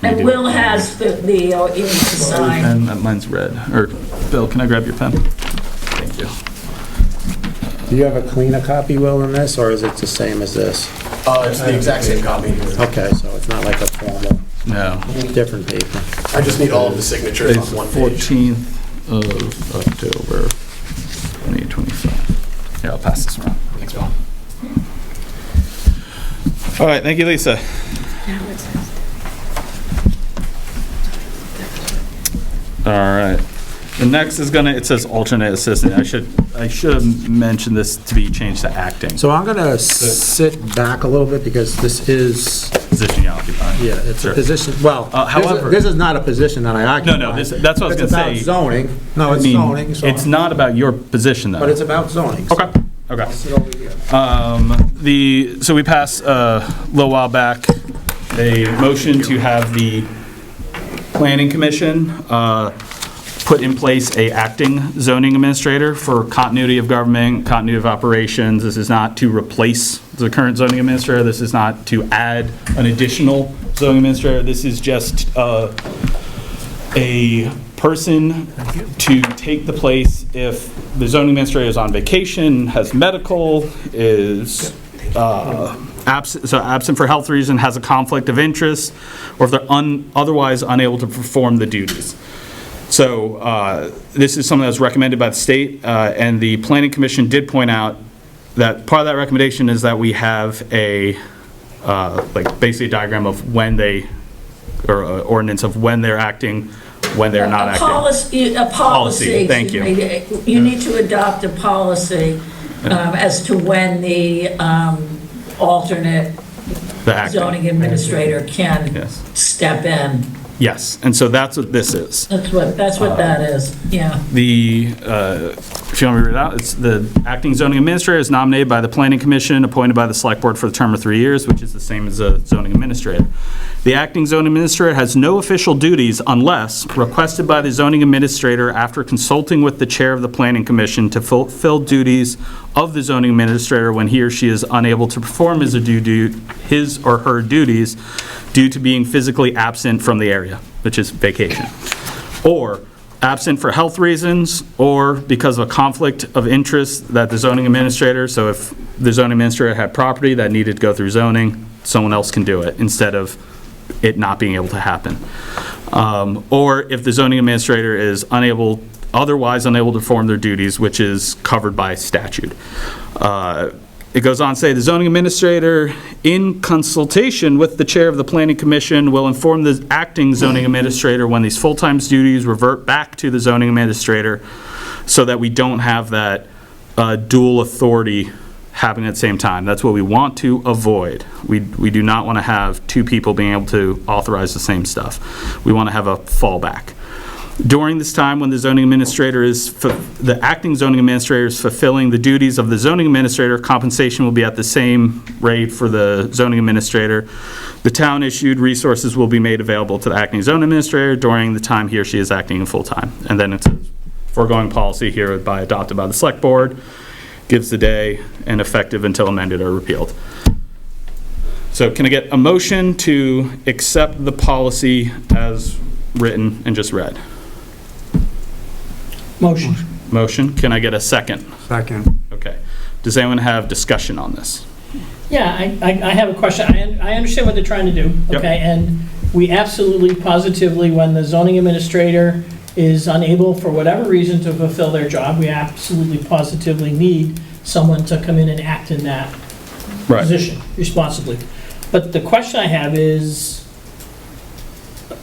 And Will has the you need to sign. And mine's red. Or, Bill, can I grab your pen? Thank you. Do you have a cleaner copy, Will, than this, or is it the same as this? It's the exact same copy. Okay, so it's not like a formal, No. different paper. I just need all of the signatures It's on one page. 14th of October, 2025. Yeah, I'll pass this around. Thanks, Bill. All right, thank you, Lisa. All right. The next is it says alternate assistant. I should have mentioned this to be changed to acting. So I'm gonna sit back a little bit because this is, Position you occupy. yeah, it's a Sure. position, well, however- this is not a position that I occupy. No, that's what I was It's gonna about say. zoning. No, it's I mean, zoning, so. it's not about your position, though. But it's about zoning. so Okay, okay. I'll sit over here. So we passed a little while back a motion to have the planning commission put in place a acting zoning administrator for continuity of government, continuity of operations. This is not to replace the current zoning administrator. This is not to add an additional zoning administrator. This is just a person to take the place if the zoning administrator is on vacation, has medical, is absent for health reason, has a conflict of interest, or if they're otherwise unable to perform the duties. So this is something that's recommended by the state, and the Planning Commission did point out that part of that recommendation is that we have a, basically a diagram of when they, or ordinance of when they're acting, when they're not acting. A policy. Thank you. You need to adopt a policy as to when the alternate The acting. zoning administrator can Yes. step in. Yes, and so that's what this is. That's what that is, yeah. The, if you want me to read it out, it's the acting zoning administrator is nominated by the planning commission, appointed by the select board for the term of 3 years, which is the same as a zoning administrator. The acting zoning administrator has no official duties unless requested by the zoning administrator after consulting with the chair of the planning commission to fulfill duties of the zoning administrator when he or she is unable to perform his or her duties due to being physically absent from the area, which is vacation, or absent for health reasons, or because of a conflict of interest that the zoning administrator, so if the zoning administrator had property that needed to go through zoning, someone else can do it instead of it not being able to happen. Or if the zoning administrator is otherwise unable to perform their duties, which is covered by statute. It goes on to say, the zoning administrator, in consultation with the chair of the planning commission, will inform the acting zoning administrator when these full-time duties revert back to the zoning administrator so that we don't have that dual authority happening at the same time. That's what we want to avoid. We do not want to have two people being able to authorize the same stuff. We want to have a fallback. During this time, when the zoning administrator the acting zoning administrator is fulfilling the duties of the zoning administrator, compensation will be at the same rate for the zoning administrator. The town-issued resources will be made available to the acting zoning administrator during the time he or she is acting in full-time. And then it's a foregoing policy hereby adopted by the select board, gives the day, and effective until amended or repealed. So can I get a motion to accept the policy as written and just read? Motion. Motion. Can I get a second? Second. Okay. Does anyone have discussion on this? Yeah, I have a question. I understand what they're trying to do, Yep. okay? And we absolutely, positively, when the zoning administrator is unable, for whatever reason, to fulfill their job, we absolutely, positively need someone to come in and act in that position responsibly. But the question I have is,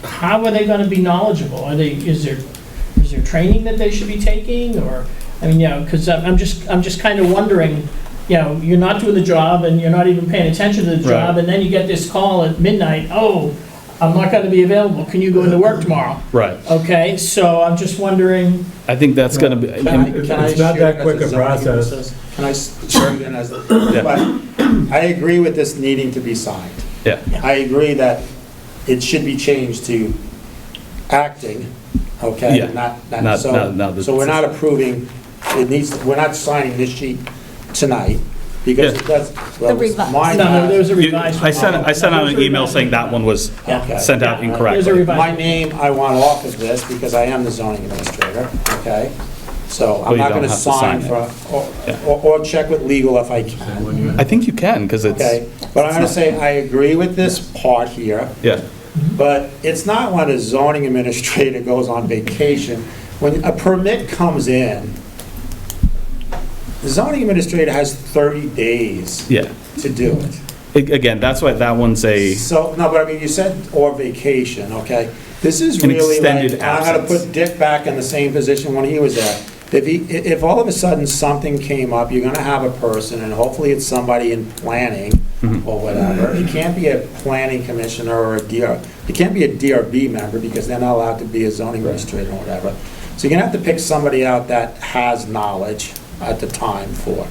how are they going to be knowledgeable? Is there training that they should be taking, or, I mean, because I'm just kind of wondering, you're not doing the job and you're not even paying attention to the job, Right. and then you get this call at midnight, oh, I'm not going to be available, can you go into work tomorrow? Right. Okay, so I'm just wondering. I think that's going to be. It's not that quick a process. Can I shoot in as, but I agree with this needing to be signed. Yeah. I agree that it should be changed to acting, okay? Yeah. So we're not approving, we're not signing this sheet tonight, because it does, well, mine. No, there was a revised one. I sent out an email saying that one was Okay. sent out There's a incorrectly. revised. My name, I want off of this because I am the zoning administrator, okay? So Well, I'm you not don't gonna have to sign sign for, or check with legal if I can, I think you can, because it's. okay? But I'm gonna say, I agree with this part here, Yeah. but it's not when a zoning administrator goes on vacation. When a permit comes in, the zoning administrator has 30 days Yeah. to do it. Again, that's why that one's a. So, no, but I mean, you said, or vacation, okay? This is An really like, extended I'm gonna absence. put Dick back in the same position when he was at. If all of a sudden something came up, you're gonna have a person, and hopefully it's somebody in planning Mm-hmm. or whatever. It can't be a planning commissioner or a DR, it can't be a DRB member, because they're not allowed to be a zoning administrator or whatever. So you're gonna have to pick somebody out that has knowledge at the time for.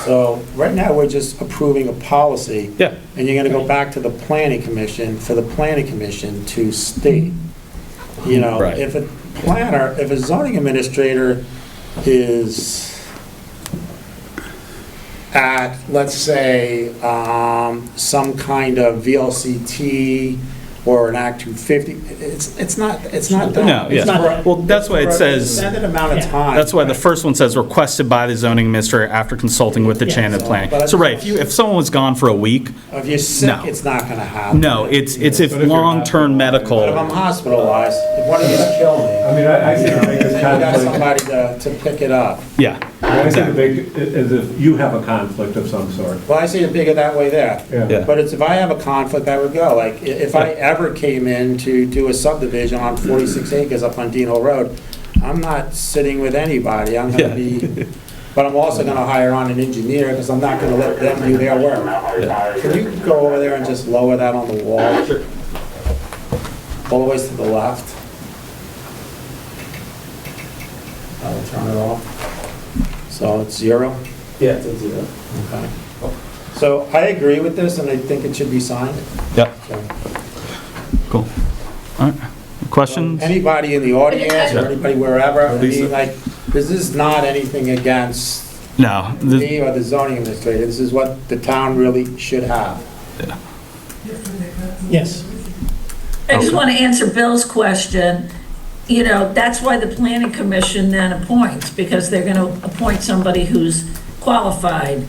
So, right now, we're just approving a policy. Yeah. And you're gonna go back to the planning commission, for the planning commission to state. Right. If a planner, if a zoning administrator is at, let's say, some kind of VLCT or an Act 250, it's not done. No, It's yeah. for- Well, that's why it it's for an says. extended amount of Yeah. time. That's why the first one says requested by the zoning administrator after consulting with the chain of planning. So right, if someone was gone for a week, If you're sick, No. it's not gonna happen. no, it's if But if you're long-term But if medical. I'm hospitalized, if one of these kill me, I mean, I see the biggest you got conflict, somebody to pick it up. Yeah, I see the big, is if you have a conflict of some sort. Well, I see it bigger that way there. Yeah. But it's, if I have a conflict, I would go. Like, if I ever came in to do a subdivision on 46 acres up on Dean Hill Road, I'm not sitting with anybody. I'm Yeah. gonna be, but I'm also gonna hire on an engineer, because I'm not gonna let them do their work. Can you go over there and just lower that on the wall? All the way to the left. I'll turn it off. So it's 0? Yeah, it's a 0. Okay. So I agree with this, and I think it should be signed. Yep, So, cool. All right, questions? Anybody in the audience, or Yeah. anybody wherever, I Lisa? mean, like, this is not anything against No, me or the zoning administrator. This is what the town really should have. Yes. I just want to answer Bill's question. That's why the planning commission then appoints, because they're going to appoint somebody who's qualified,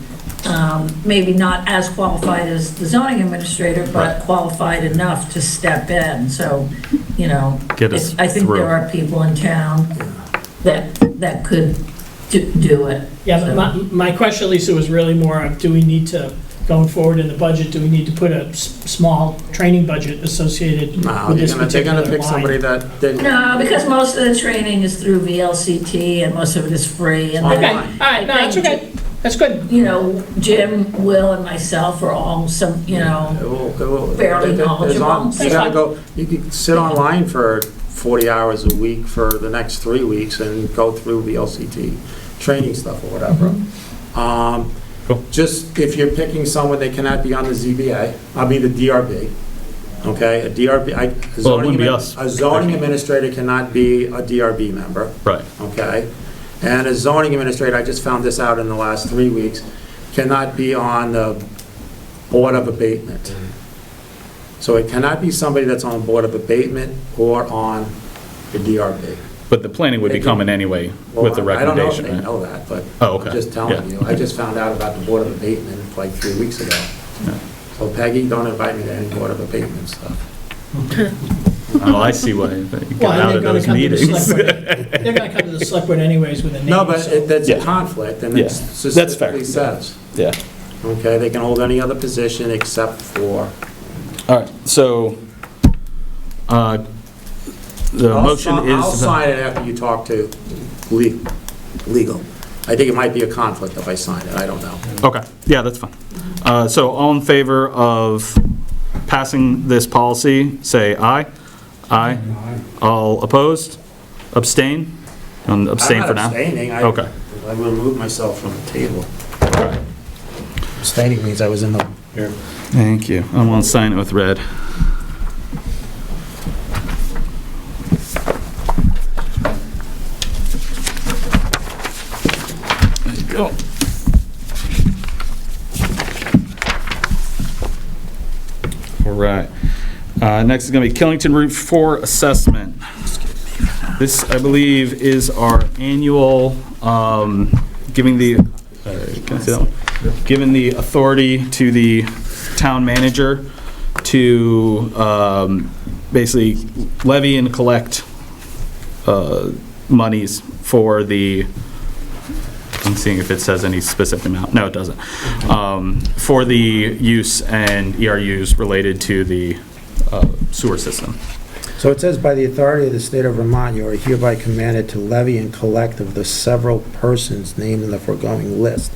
maybe not as qualified as the zoning administrator, but qualified enough to step in. So, Get us I think through. there are people in town that could do it. Yeah, So- but my question, Lisa, was really more of, do we need to, going forward in the budget, do we need to put a small training budget associated No, with this they're particular gonna pick somebody line? that didn't. No, because most of the training is through VLCT and most of it is free. And Okay, then all right, no, that's okay, that's good. Jim, Will, and myself are all some, fairly There's knowledgeable. You gotta go, you can sit online for 40 hours a week for the next 3 weeks and go through the LCT training stuff or whatever. Just, if you're picking someone, they cannot be on the ZBA, the DRB, okay? A DRB, Well, it wouldn't be us. a zoning administrator cannot be a DRB member. Right. Okay? And a zoning administrator, I just found this out in the last 3 weeks, cannot be on the Board of Abatement. So it cannot be somebody that's on Board of Abatement or on the DRB. But the planning would be coming anyway with the recommendation, I right? don't know if they know that, but Oh, okay. I'm just telling Yeah. you. I just found out about the Board of Abatement like 3 weeks ago. Yeah. So Peggy, don't invite me to any Board of Abatement stuff. Oh, I see why you Well, got out they're of gonna those come to the meetings. select board. They're gonna come to the select board anyways with a name. No, but so- that's a Yeah. conflict, and Yeah. it That's fair. specifically says, Yeah. okay, they can hold any other position except for, All right, so, the motion I'll is, sign it after you talk to legal. I think it might be a conflict if I sign it, I don't know. okay, yeah, that's fine. So all in favor of passing this policy, say aye. Aye. All opposed? Abstain? Abstain for now? I'm not abstaining, Okay. I removed myself from the table. Abstaining means I was in the... Thank you. I want to sign it with red. There you go. All right. Next is going to be Killington Route 4 assessment. This, I believe, is our annual, giving the, can I see that one? Giving the authority to the town manager to basically levy and collect monies for the, I'm seeing if it says any specific amount. No, it doesn't. For the use and ERUs related to the sewer system. So it says, by the authority of the state of Vermont, you are hereby commanded to levy and collect of the several persons named in the foregoing list.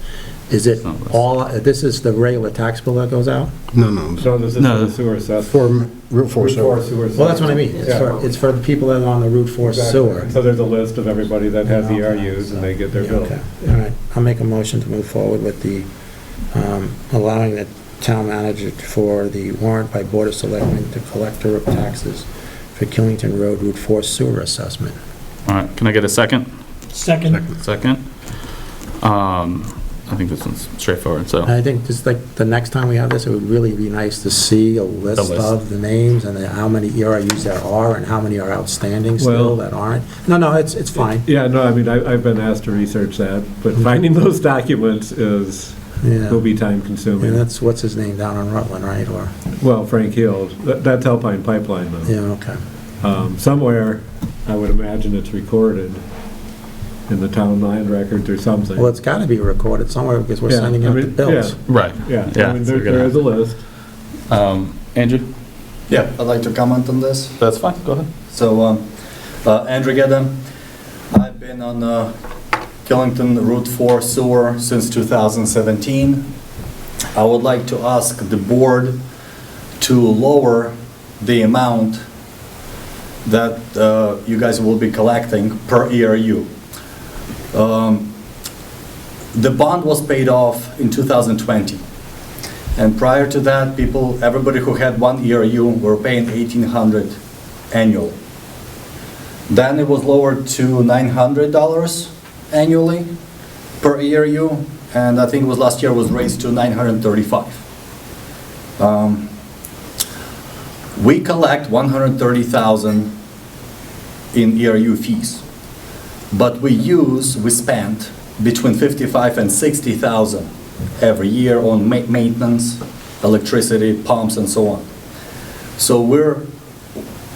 Is it all, this is the regular tax bill that goes out? So this is No. the sewer assessment. For Route 4 sewer. Well, that's what I mean. It's for the people that are on the Route 4 sewer. So there's a list of everybody that has ERUs and they get their bill. Okay, all right. I'll make a motion to move forward with the, allowing the town manager for the warrant by Board of Selectmen to collector of taxes for Killington Road Route 4 sewer assessment. All right, can I get a second? Second. Second. I think this one's straightforward, so. I think just like the next time we have this, it would really be nice to see a list list. of the names and how many ERUs there are and how many are outstanding Well- still that aren't. No, it's fine. Yeah, no, I mean, I've been asked to research that, but finding those documents Yeah. will be time And consuming. that's, what's his name down on Rutland, right? Or, Well, Frank Hill, that's Alpine Pipeline though. yeah, okay. Somewhere, I would imagine it's recorded in the town land records or something. Well, it's got to be recorded somewhere because we're Yeah, sending I out the mean, bills. Right. Yeah, Yeah, I mean, so we're there gonna- is a list. Andrew? Yeah, I'd like to comment on this. That's fine, go ahead. So, Andrew Gedda, I've been on Killington Route 4 sewer since 2017. I would like to ask the board to lower the amount that you guys will be collecting per ERU. The bond was paid off in 2020. And prior to that, everybody who had one ERU were paying $1,800 annual. Then it was lowered to $900 annually per ERU, and I think it was last year was raised to $935. We collect $130,000 in ERU fees, but we spend between $55,000 and $60,000 every year on maintenance, electricity, pumps, and so on. So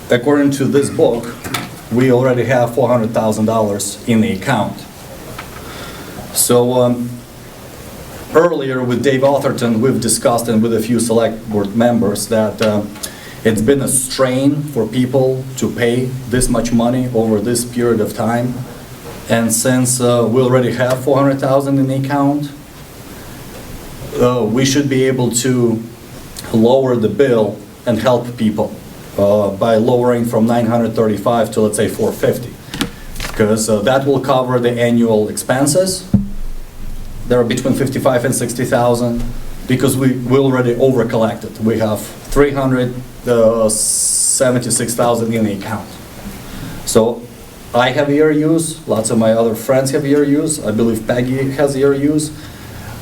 according to this book, we already have $400,000 in the account. So earlier with Dave Atherton, we've discussed, and with a few select board members, that it's been a strain for people to pay this much money over this period of time. And since we already have $400,000 in the account, we should be able to lower the bill and help people. by lowering from 935 to, let's say, 450. Because that will cover the annual expenses. They're between 55 and 60,000, because we already over-collected. We have 376,000 in the account. So I have ERUs, lots of my other friends have ERUs, I believe Peggy has ERUs,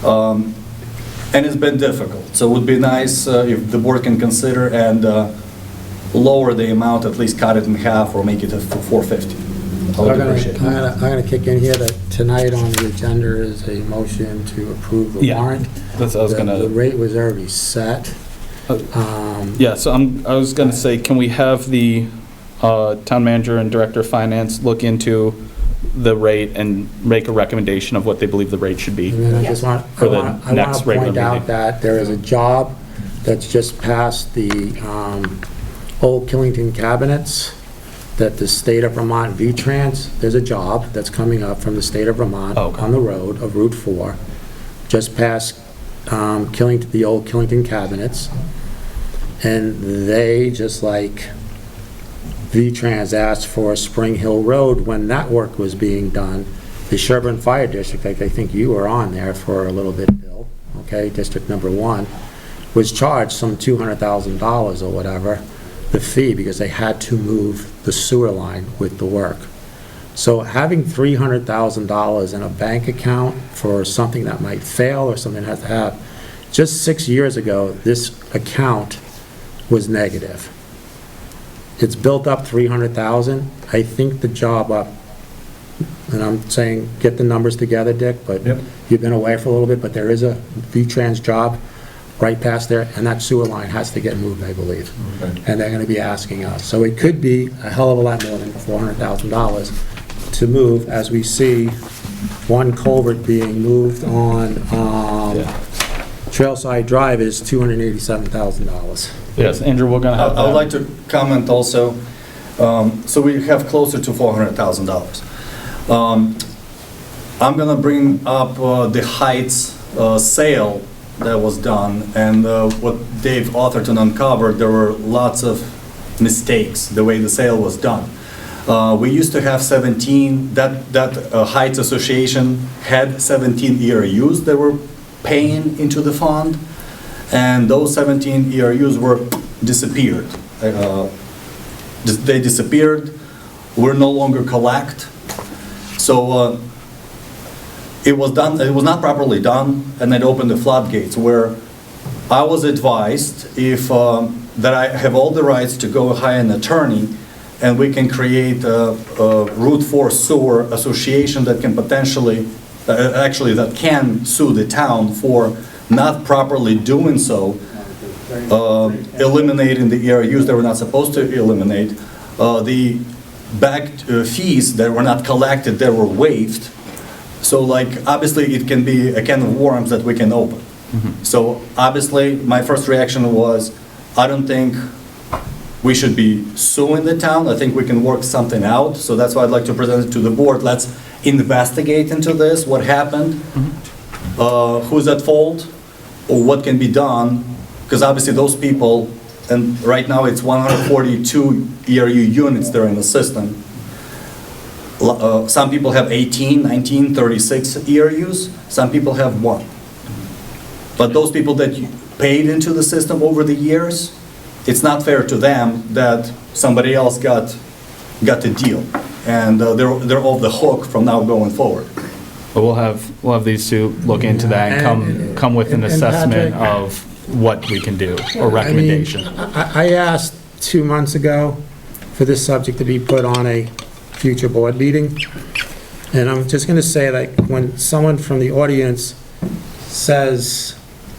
and it's been difficult. So it would be nice if the board can consider and lower the amount, at least cut it in half or make it a 450. I would appreciate it. I'm going to kick in here that tonight on the agenda is a motion to approve the warrant. That's what I was gonna. The rate was already set. Yeah, so I was gonna say, can we have the town manager and director of finance look into the rate and make a recommendation of what they believe the rate should be? And then I just want, For the I want next to regular point out meeting. that there is a job that's just passed the old Killington cabinets that the state of Vermont, V.Trans, there's a job that's coming up from the state of Vermont on the road of Route 4, just past Killington, the old Killington cabinets. And they, just like V.Trans asked for Spring Hill Road when that work was being done, the Sherburne Fire District, like I think you were on there for a little bit, Bill, okay, District Number 1, was charged some $200,000 or whatever, the fee, because they had to move the sewer line with the work. So having $300,000 in a bank account for something that might fail or something that has to have, just 6 years ago, this account was negative. It's built up 300,000. I think the job up, and I'm saying, get the numbers together, Dick, but you've been away for a little bit, but there is a V-Trans job right past there, and that sewer line has to get moved, I believe. Okay. And they're gonna be asking us. So it could be a hell of a lot more than $400,000 to move, as we see one culvert being moved on Trailside Drive is $287,000. Yes, Andrew, we're gonna have I would like to comment also, so we have closer to $400,000. I'm gonna bring up the Heights sale that was done, and what Dave Atherton uncovered, there were lots of mistakes, the way the sale was done. We used to have 17, that Heights Association had 17 ERUs that were paying into the fund, and those 17 ERUs were disappeared. They disappeared, we're no longer collect. So it was not properly done, and it opened the floodgates, where I was advised that I have all the rights to go hire an attorney, and we can create a Route 4 sewer association that can potentially, that can sue the town for not properly doing so, eliminating the ERUs that we're not supposed to eliminate, the back fees that were not collected, that were waived. So like, obviously it can be a can of worms that we can open. So obviously my first reaction was, I don't think we should be suing the town. I think we can work something out. So that's why I'd like to present it to the board. Let's investigate into this, what happened, who's at fault, or what can be done. Because obviously those people, and right now it's 142 ERU units that are in the system. Some people have 18, 19, 36 ERUs. Some people have 1. But those people that paid into the system over the years, it's not fair to them that somebody else got the deal. And they're off the hook from now going forward. But we'll have these two look into that and come with an assessment of what we can do, or recommendation. I asked 2 months ago for this subject to be put on a future board meeting, and I'm just going to say, like, when someone from the audience says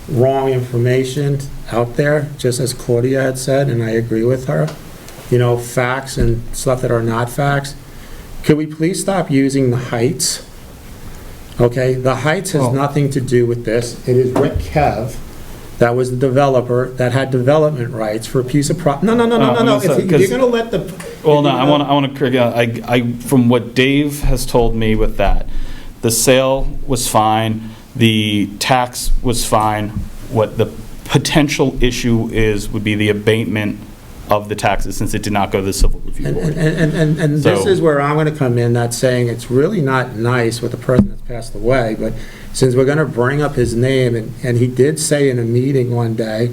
wrong information out there, just as Claudia had said, and I agree with her, facts and stuff that are not facts, could we please stop using the Heights? Okay, the Heights has nothing to do with this. It is Rick Kev, that was the developer, that had development rights for a piece of No. If you're going to let the... Well, no, I want to, from what Dave has told me with that, the sale was fine, the tax was fine. What the potential issue would be the abatement of the taxes, since it did not go to the civil review board. And this So- is where I'm gonna come in, not saying it's really not nice with the person that's passed away, but since we're gonna bring up his name, and he did say in a meeting one day,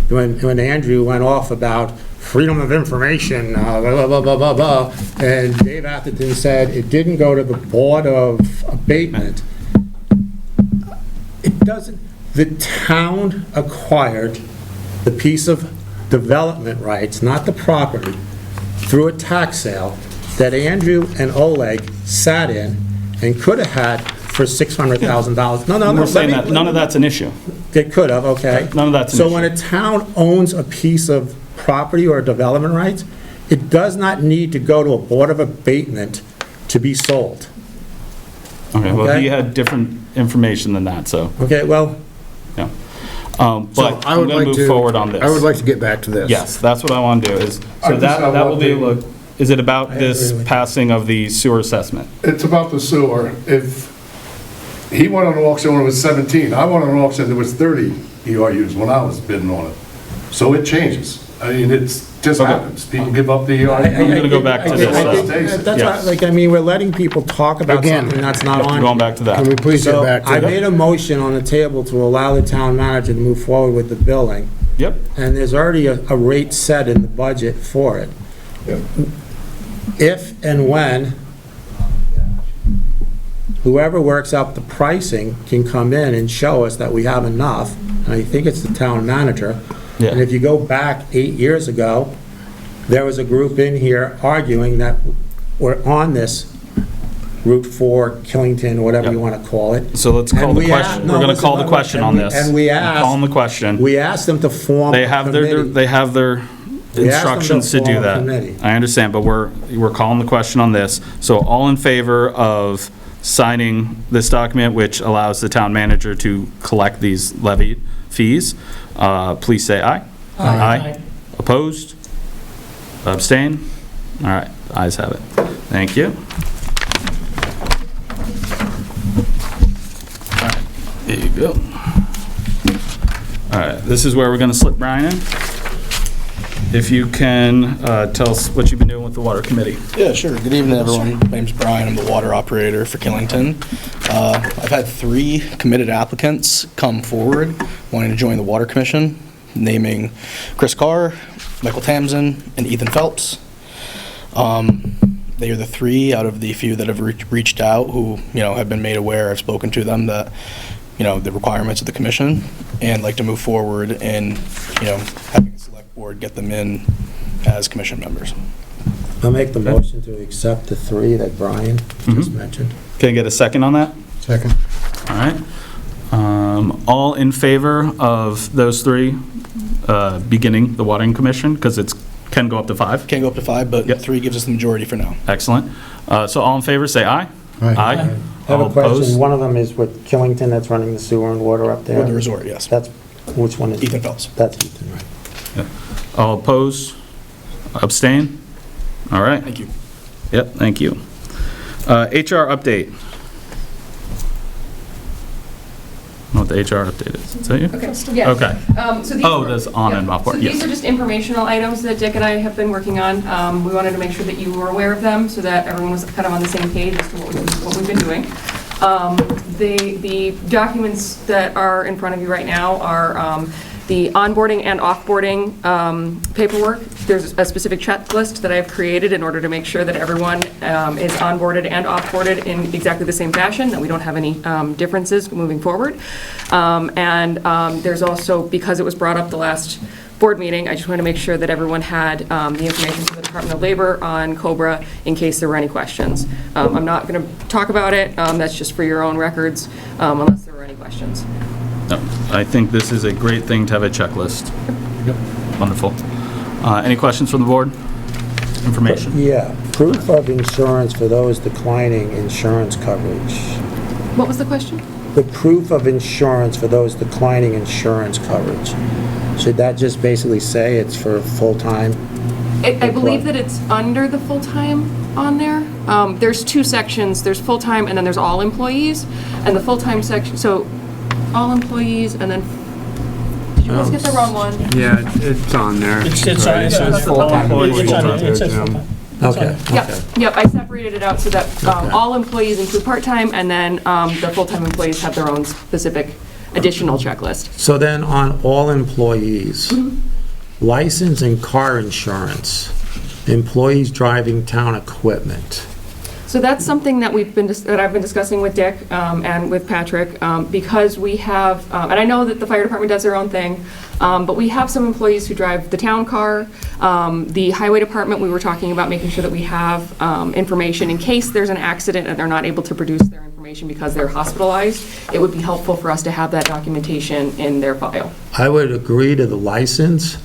when Andrew went off about freedom of information, blah, blah, blah, blah, blah, blah, and Dave Atherton said it didn't go to the Board of Abatement. It doesn't, the town acquired the piece of development rights, not the property, through a tax sale that Andrew and Oleg sat in and could have had for $600,000. No, We're saying that none of that's an issue. They could have, okay. None of that's an So issue. when a town owns a piece of property or development rights, it does not need to go to a Board of Abatement to be sold. Okay, well, Okay. he had different information than that, so, Okay, well, yeah. So But I I'm would going like to move forward on this. I would like to get back to this. Yes, that's what I want to do, is, I so just that have will one be, thing. look, is it about I this agree with you. passing of the sewer assessment? It's about the sewer. If he went on an auction when it was 17, I went on an auction, there was 30 ERUs when I was bidding on it. So it changes. I mean, it's just Okay. happens. People give up the I'm ERU. going to go back to this. that's Yes. why, like, I mean, we're letting people talk about Again, something that's not on. Going back to Can we that. please get So back to I that? made a motion on the table to allow the town manager to move forward with the billing, Yep, and there's already a rate set in the budget for it. If and when whoever works out the pricing can come in and show us that we have enough, and I think it's the town manager. And yeah, if you go back 8 years ago, there was a group in here arguing that we're on this Route 4, Killington, whatever you want to call it. so let's call And the we question, asked- we're no, going to listen, call the no, question and on we- this. and we We're asked- calling the question. We asked them to form They a have their, committee. they have their We asked them to instructions to do form a that. committee. I understand, but we're calling the question on this. So all in favor of signing this document, which allows the town manager to collect these levy fees, please say aye. Aye. Opposed? Abstain? All right, ayes have it. Thank you. All right, there you go. All right, this is where we're going to slip Brian in. If you can tell us what you've been doing with the water committee. Yeah, sure. Good evening, everyone. My name's Brian. I'm the water operator for Killington. I've had 3 committed applicants come forward wanting to join the Water Commission, naming Chris Carr, Michael Tamsin, and Ethan Phelps. They are the 3 out of the few that have reached out who, have been made aware. I've spoken to them that, the requirements of the commission and like to move forward and, having the select board get them in as commission members. I'll make the motion to accept the 3 that Brian just mentioned. Can I get a second on that? Second. All right. All in favor of those 3 beginning the watering commission? Because it can go up to 5. Can't go up to 5, but Yep. 3 gives us the majority for now. Excellent. So all in favor, say aye. Aye. I have All a question. opposed? One of them is with Killington that's running the sewer and water up there. With the resort, yes. That's, which one is? Ethan Phelps. That's Ethan, right. All opposed? Abstain? All right. Thank you. Yep, thank you. HR update. I don't know what the HR update is. Is that you? Okay, yeah. Okay. So these Oh, were- that's on and yeah. off board, So yes. these are just informational items that Dick and I have been working on. We wanted to make sure that you were aware of them so that everyone was kind of on the same page as to what we've been doing. The documents that are in front of you right now are the onboarding and offboarding paperwork. There's a specific checklist that I've created in order to make sure that everyone is onboarded and offboarded in exactly the same fashion, that we don't have any differences moving forward. There's also, because it was brought up the last board meeting, I just want to make sure that everyone had the information from the Department of Labor on COBRA in case there were any questions. I'm not going to talk about it. That's just for your own records, unless there were any questions. No, I think this is a great thing to have a checklist. Yep. Wonderful. Any questions from the board? Information? Yeah, proof of insurance for those declining insurance coverage. What was the question? The proof of insurance for those declining insurance coverage. Should that just basically say it's for full-time? I believe that it's under the full-time on there. There's 2 sections. There's full-time and then there's all employees. And the full-time section, so all employees and then, did you guys get the wrong one? Yeah, it's on there. It's on, it's says full-time employees, it's on, full-time. it says full-time. Okay, Yep, okay. yep, I separated it out so that all employees include part-time, and then the full-time employees have their own specific additional checklist. So then on all employees, license and car insurance, employees driving town equipment. So that's something that that I've been discussing with Dick and with Patrick, because we have, and I know that the fire department does their own thing, but we have some employees who drive the town car. The highway department, we were talking about making sure that we have information in case there's an accident and they're not able to produce their information because they're hospitalized. It would be helpful for us to have that documentation in their file. I would agree to the license,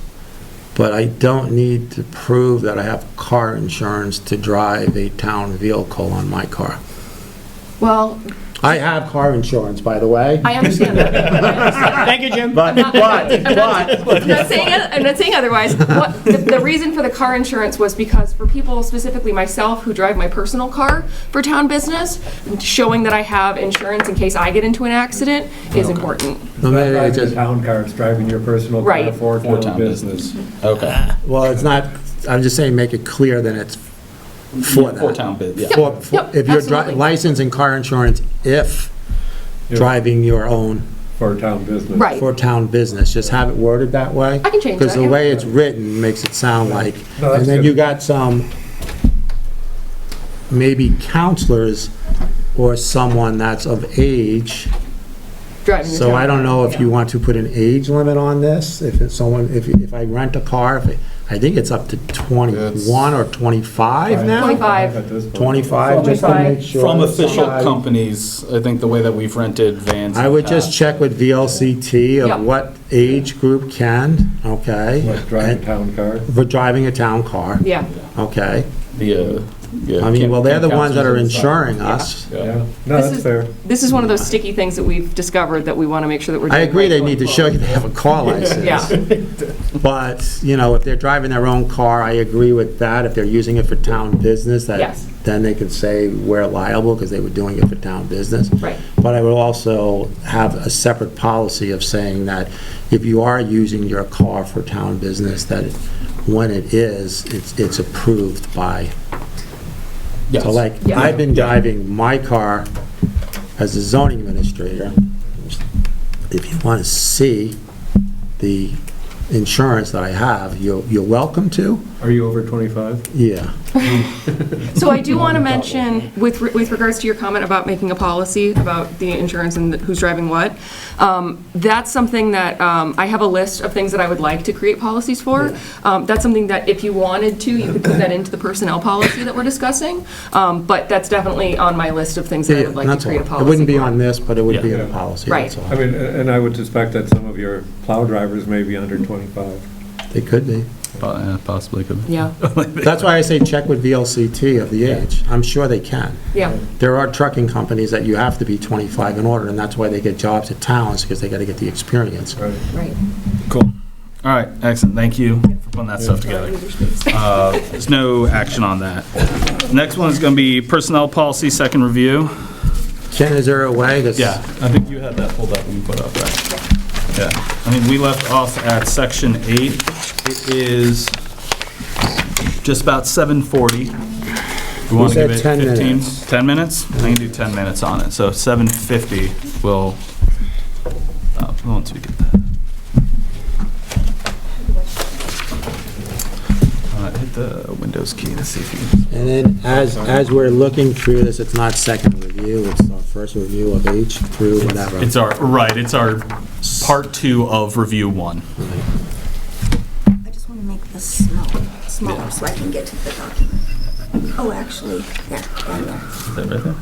but I don't need to prove that I have car insurance to drive a town vehicle on my car. Well, I have car insurance, by the way. I understand that. Thank you, Jim. But, I'm not saying otherwise. The reason for the car insurance was because for people, specifically myself, who drive my personal car for town business, showing that I have insurance in case I get into an accident is important. No, maybe I Driving just- a town car, it's driving your personal car Right. for For town town business. Okay. Well, it's not, I'm just saying, make it clear that it's for that. For town bid, yeah. Yep, If you're absolutely. licensed and car insurance, if driving your own For town business. Right. for town business, just have it worded that way. I can change Because that, the yeah. way it's written makes it sound like, No, that's and then good. you got some, maybe counselors or someone that's of age. Driving the So town I don't car, know if yeah. you want to put an age limit on this, if it's someone, if I rent a car, I think it's up to 21 or 25 now? 25. At this point. 25, just to 25. make sure. From official somebody- companies, I think the way that we've rented vans. I would just check with VLCT Yeah. of what age group can, okay? Like driving a And- town car. For driving a town car, Yeah. okay? Yeah, I mean, well, they're the camp ones that are counselors and stuff. insuring us. Yeah, no, This that's is- fair. This is one of those sticky things that we've discovered that we want to make sure that we're I doing agree right they going need to show forward. you they have a car license. Yeah. But, you know, if they're driving their own car, I agree with that. If they're using it for town business, that, Yes. then they could say we're liable because they were doing it for town business. Right. But I would also have a separate policy of saying that if you are using your car for town business, that when it is, it's approved by. Yes. So like, Yeah. I've been driving my car as a zoning administrator. If you want to see the insurance that I have, you're welcome to. Are you over 25? Yeah. So I do want to mention, with regards to your comment about making a policy about the insurance and who's driving what, that's something that, I have a list of things that I would like to create policies for. That's something that if you wanted to, you could put that into the personnel policy that we're discussing. But that's definitely on my list of things that I would like That's to create a all. policy It wouldn't be for. on this, but it would be in the Yeah. policy, Right. that's all. I mean, and I would suspect that some of your plow drivers may be under 25. They could be. Possibly could. Yeah, That's why I say check with VLCT of the age. I'm sure they can. yeah. There are trucking companies that you have to be 25 in order, and that's why they get jobs at towns, because they got to get the experience. Right. Right. Cool. All right, excellent. Thank you for putting that stuff together. There's no action on that. Next one is going to be personnel policy second review. Ken, is there a way that's... Yeah, I think you had that pulled up when you put up, right? Yeah. I mean, we left off at section 8. It is just about 7:40. We want to said give it 10 15, minutes. 10 minutes? I can do 10 minutes on it. So 7:50 will, once we get that. Hit the Windows key to see if you. And then as we're looking through this, it's not second review, it's our first review of H through whatever. It's our part 2 of review 1. I just want to make this smaller so I can get to the document. Oh, actually, there, down there. Is that right there?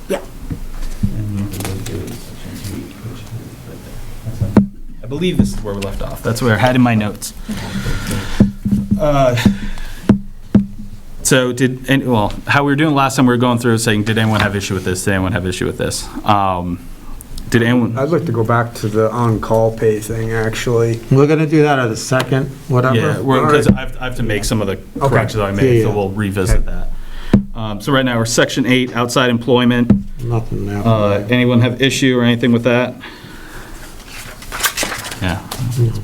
Yeah. Yeah. I believe this is where we left off. That's where I had in my notes. So how we were doing last time, we were going through saying, did anyone have issue with this? Did anyone have issue with this? Did anyone? I'd like to go back to the on-call pay thing, actually. We're going to do that at a second, whatever. Yeah, because I have to make some of the corrections I made, so we'll revisit that. So right now, we're section 8, outside employment. Nothing now. Anyone have issue or anything with that? Yeah,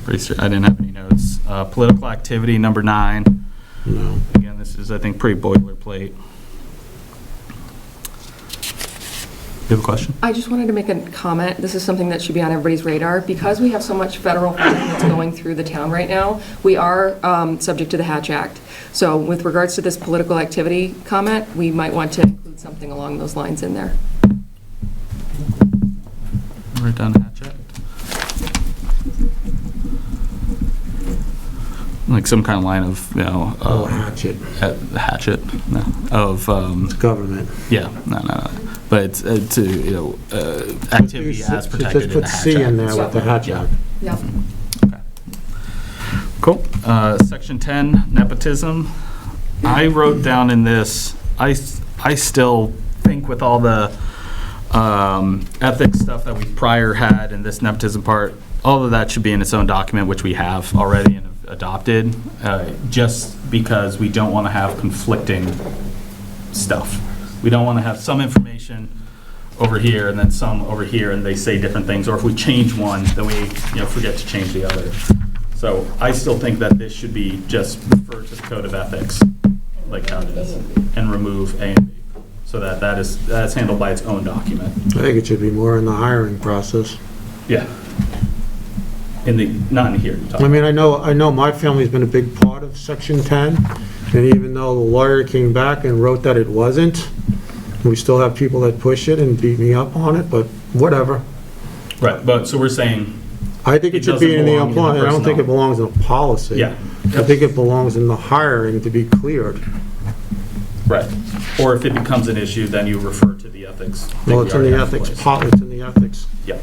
pretty sure, I didn't have any notes. Political activity, number 9. No. Again, this is, I think, pretty boilerplate. You have a question? I just wanted to make a comment. This is something that should be on everybody's radar. Because we have so much federal funding that's going through the town right now, we are subject to the Hatch Act. So with regards to this political activity comment, we might want to include something along those lines in there. Write down the Hatch Act. Like some kind of line of, you know. Hatchet. Hatchet, no, of. It's government. Yeah, no. But it's, you know, activity as protected in the Hatch Act. Just put C in there with the Hatch Act. Yep. Okay. Cool. Section 10, nepotism. I wrote down in this, I still think with all the ethics stuff that we prior had and this nepotism part, all of that should be in its own document, which we have already and have adopted, just because we don't want to have conflicting stuff. We don't want to have some information over here and then some over here and they say different things, or if we change one, then we, you know, forget to change the other. So I still think that this should be just referred to the code of ethics, like how it is, and remove A and B, so that that's handled by its own document. I think it should be more in the hiring process. Yeah. Not in here. I mean, I know my family's been a big part of Section 10, and even though the lawyer came back and wrote that it wasn't, we still have people that push it and beat me up on it, but whatever. Right, but so we're saying. I think it should be in the employment. I don't think it personnel. belongs in the policy. Yeah. I think it belongs in the hiring to be cleared. Right. Or if it becomes an issue, then you refer to the ethics. Well, it's in the ethics, it's in the ethics. Yeah.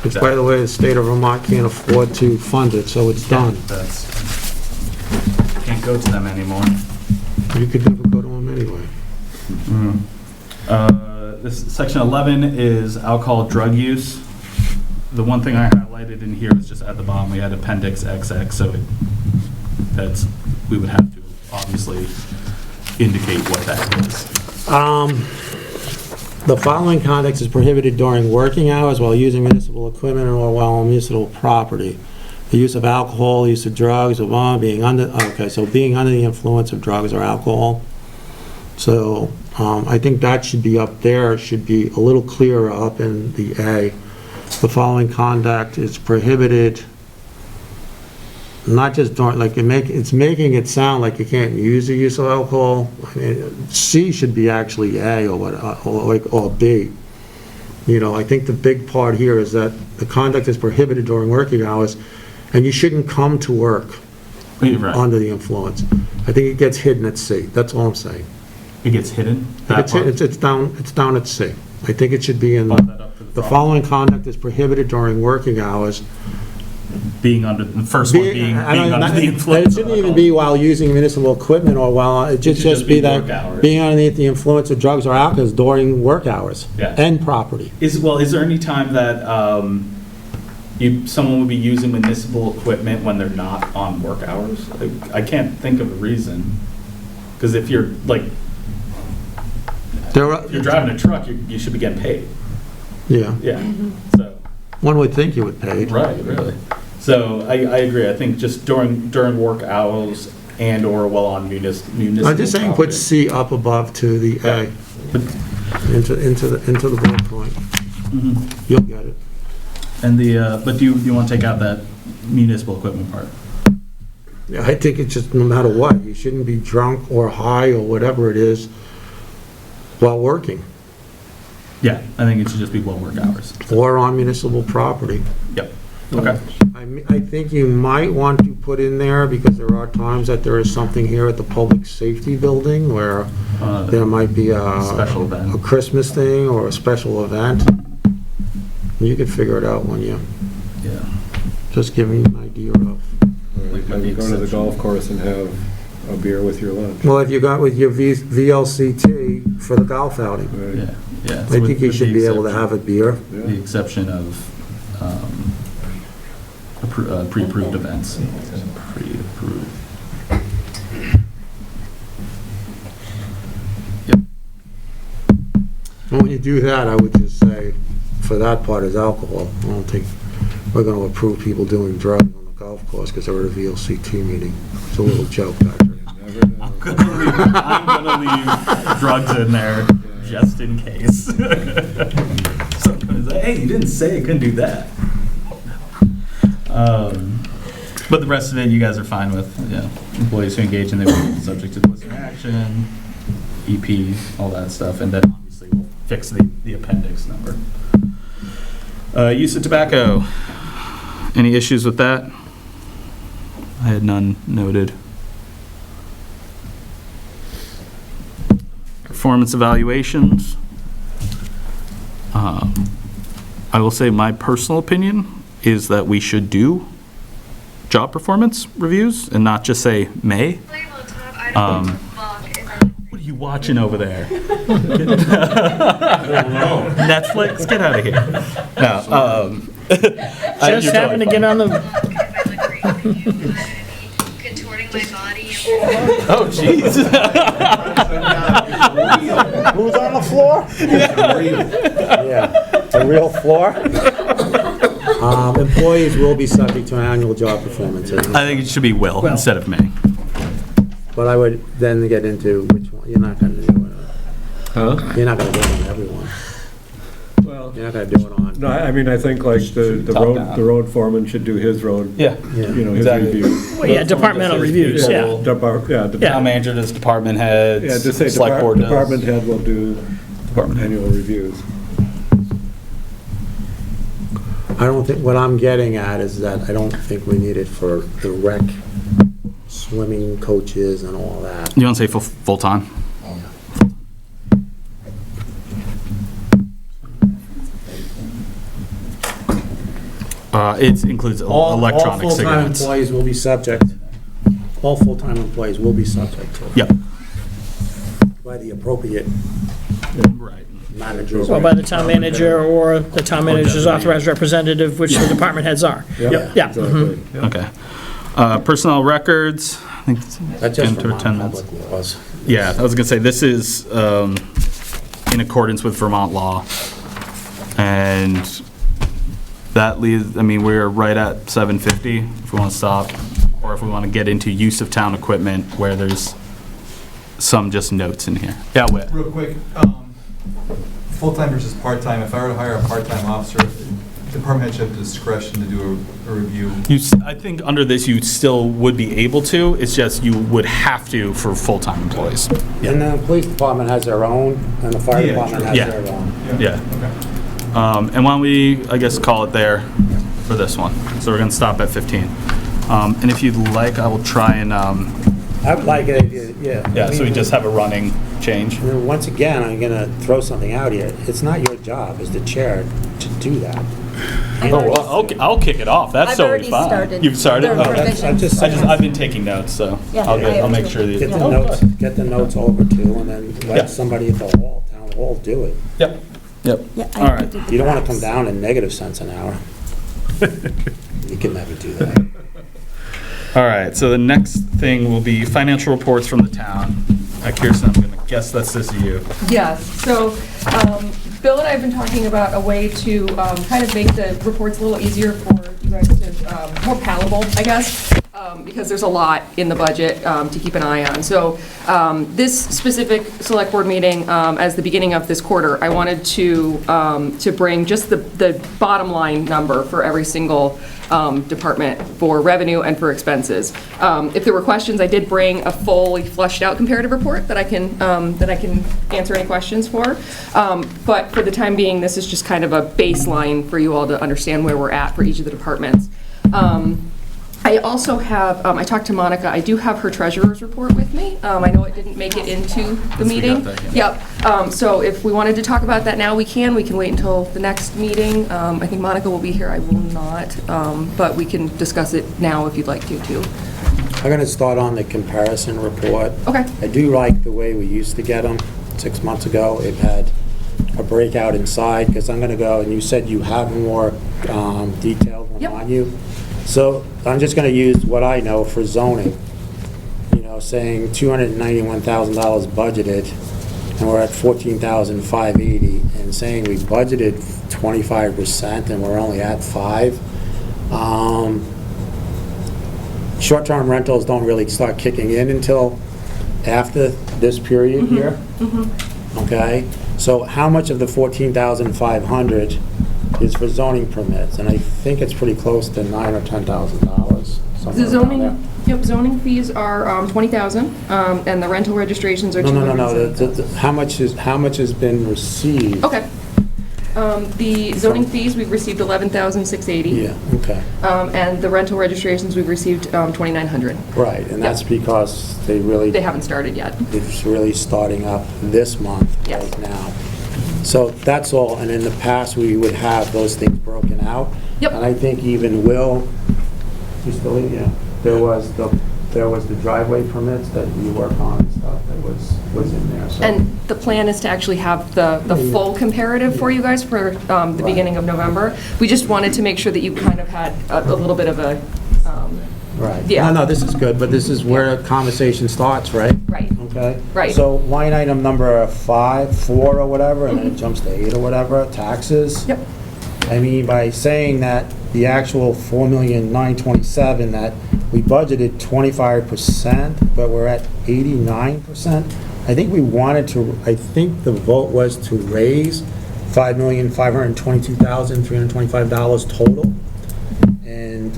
It's, by the way, the state of Vermont can't afford to fund it, so it's done. Can't go to them anymore. You could never go to them anyway. This section 11 is alcohol drug use. The one thing I highlighted in here is just at the bottom, we had appendix XX, so we would have to obviously indicate what that is. The following conduct is prohibited during working hours while using municipal equipment or while on municipal property. The use of alcohol, the use of drugs, being under the influence of drugs or alcohol. So I think that should be up there. It should be a little clearer up in the A. The following conduct is prohibited, not just during, like it's making it sound like you can't use the use of alcohol. I mean, C should be actually A or B. You know, I think the big part here is that the conduct is prohibited during working hours, and you shouldn't come to work under the influence. I think it gets hidden at C. That's all I'm saying. It gets hidden? It's down at C. I think it should be in the following conduct is prohibited during working hours. Being under, the first one being under the influence. It shouldn't even be while using municipal equipment or while, it should just be that being underneath the influence of drugs or alcohol during work hours and property. Is there any time that someone would be using municipal equipment when they're not on work hours? I can't think of a reason. Because if you're like, if you're driving a truck, you should be getting paid. Yeah. Yeah. So one would think you would pay. Right, really. So I agree. I think just during work hours and or while on municipal. I'm just saying property. put C up above to the A, into the bullet point. Mm-hmm. You'll get it. And but do you want to take out that municipal equipment part? Yeah, I think it's just no matter what, you shouldn't be drunk or high or whatever it is while working. Yeah, I think it should just be while work hours. Or on municipal property. Yep. Okay. I think you might want to put in there, because there are times that there is something here at the public safety building where there might be a special event, a Christmas thing or a special event. You could figure it out when you, just giving you an idea of. Like when you go to the golf course and have a beer with your lunch. Well, if you got with your VLCT for the golf outing. Right. Yeah. I think you should be able to have a beer. The exception of pre-approved events. Pre-approved. Yep. When you do that, I would just say, for that part is alcohol. I don't think we're going to approve people doing drugs on the golf course because they were at a VLCT meeting. It's a little joke, Patrick. I'm gonna leave drugs in there just in case. Someone's like, hey, you didn't say I couldn't do that. But the rest of it, you guys are fine with, yeah. Employees who engage in the subject to disciplinary action, EP, all that stuff, and then obviously we'll fix the appendix number. Use of tobacco. Any issues with that? I had none noted. Performance evaluations. I will say my personal opinion is that we should do job performance reviews and not just say may. What are you watching over there? Netflix, get out of here. No, just happened to get on the. Contorting my body. Oh, jeez. Who's on the floor? Yeah, the real floor. Employees will be subject to an annual job performance. I think it should be will instead of may. But I would then get into which one, you're not gonna do it. Huh? You're not gonna do it on everyone. Well, You're not gonna do it on. no, I mean, I think like the road foreman should do his road, Yeah. you know, his Exactly. review. Well, yeah, departmental reviews, yeah. Town manager does department heads. Yeah, just say select board does department head will do department head. annual reviews. I don't think, what I'm getting at is that I don't think we need it for the rec, swimming coaches and all that. You want to say full-time? It includes electronic All full-time cigarettes. employees will be subject, all full-time employees will be subject to. Yep. By the appropriate Right. managers. Well, by the town manager or the town manager's authorized representative, which the department heads are. Yeah. Yeah. Exactly. Yeah. Okay. Personnel records, I think it's That's just 10 for or 10 minutes. public laws. Yeah, I was gonna say, this is in accordance with Vermont law. And that leaves, I mean, we're right at 750 if we want to stop, or if we want to get into use of town equipment where there's some just notes in here. Yeah, Whit. Real quick, full-time versus part-time, if I were to hire a part-time officer, the department head should have discretion to do a review. I think under this, you still would be able to, it's just you would have to for full-time employees. And the police department has their own, and the fire Yeah, department true. has their own. Yeah. Okay. And why don't we, I guess, call it there for this one. So we're gonna stop at 15. And if you'd like, I will try and, I would like it, yeah. yeah, so we just have a running change. And then once again, I'm gonna throw something out here. It's not your job as the chair to do that. Oh, well, I'll kick it off. That's I've totally already fine. started. You've started? The Oh, that's- revisions. I've been taking notes, so Yeah, I'll make sure Get that. the notes over to, and then Yeah. let somebody at the hall, town hall, do it. Yep. Yeah, All right. did the You don't wanna graphs. come down in negative cents an hour. You can never do that. All right, so the next thing will be financial reports from the town. Kirsten, I'm gonna guess that's this to you. Yes, so Bill and I have been talking about a way to kind of make the reports a little easier for you guys to, more palatable, I guess, because there's a lot in the budget to keep an eye on. So this specific select board meeting, as the beginning of this quarter, I wanted to bring just the bottom line number for every single department for revenue and for expenses. If there were questions, I did bring a fully fleshed out comparative report that I can answer any questions for. But for the time being, this is just kind of a baseline for you all to understand where we're at for each of the departments. I also have, I talked to Monica, I do have her treasurer's report with me. I know it didn't make it into the meeting. Yep, so if we wanted to talk about that now, we can wait until the next meeting. I think Monica will be here, I will not, but we can discuss it now if you'd like to, too. I'm gonna start on the comparison report. Okay. I do like the way we used to get them 6 months ago. It had a breakout inside, because I'm gonna go, and you said you have more detailed one on you. So I'm just gonna use what I know for zoning. You know, saying $291,000 budgeted, and we're at $14,580, and saying we budgeted 25% and we're only at 5. Short-term rentals don't really start kicking in until after this period here. Okay? So how much of the 14,500 is for zoning permits? And I think it's pretty close to $9,000 or $10,000. The zoning fees are 20,000, and the rental registrations are No. 207,000. How much has been received? Okay. The zoning fees, we've received 11,680. Yeah, okay. And the rental registrations, we've received 2,900. Right, and that's because they haven't started yet. It's really starting up this month right now. So that's all, and in the past, we would have those things broken out. Yep. And I think even Will, there was the driveway permits that you work on and stuff that was in there, so. And the plan is to actually have the full comparative for you guys for the beginning of November. We just wanted to make sure that you kind of had a little bit of a, Right. yeah. No, this is good, but this is where a conversation starts, right? Right. Okay? Right. So line item number 4 or whatever, and then it jumps to 8 or whatever, taxes. Yep. I mean, by saying that the actual $4,927,000 that we budgeted 25%, but we're at 89%, I think the vote was to raise $5,522,325 total. And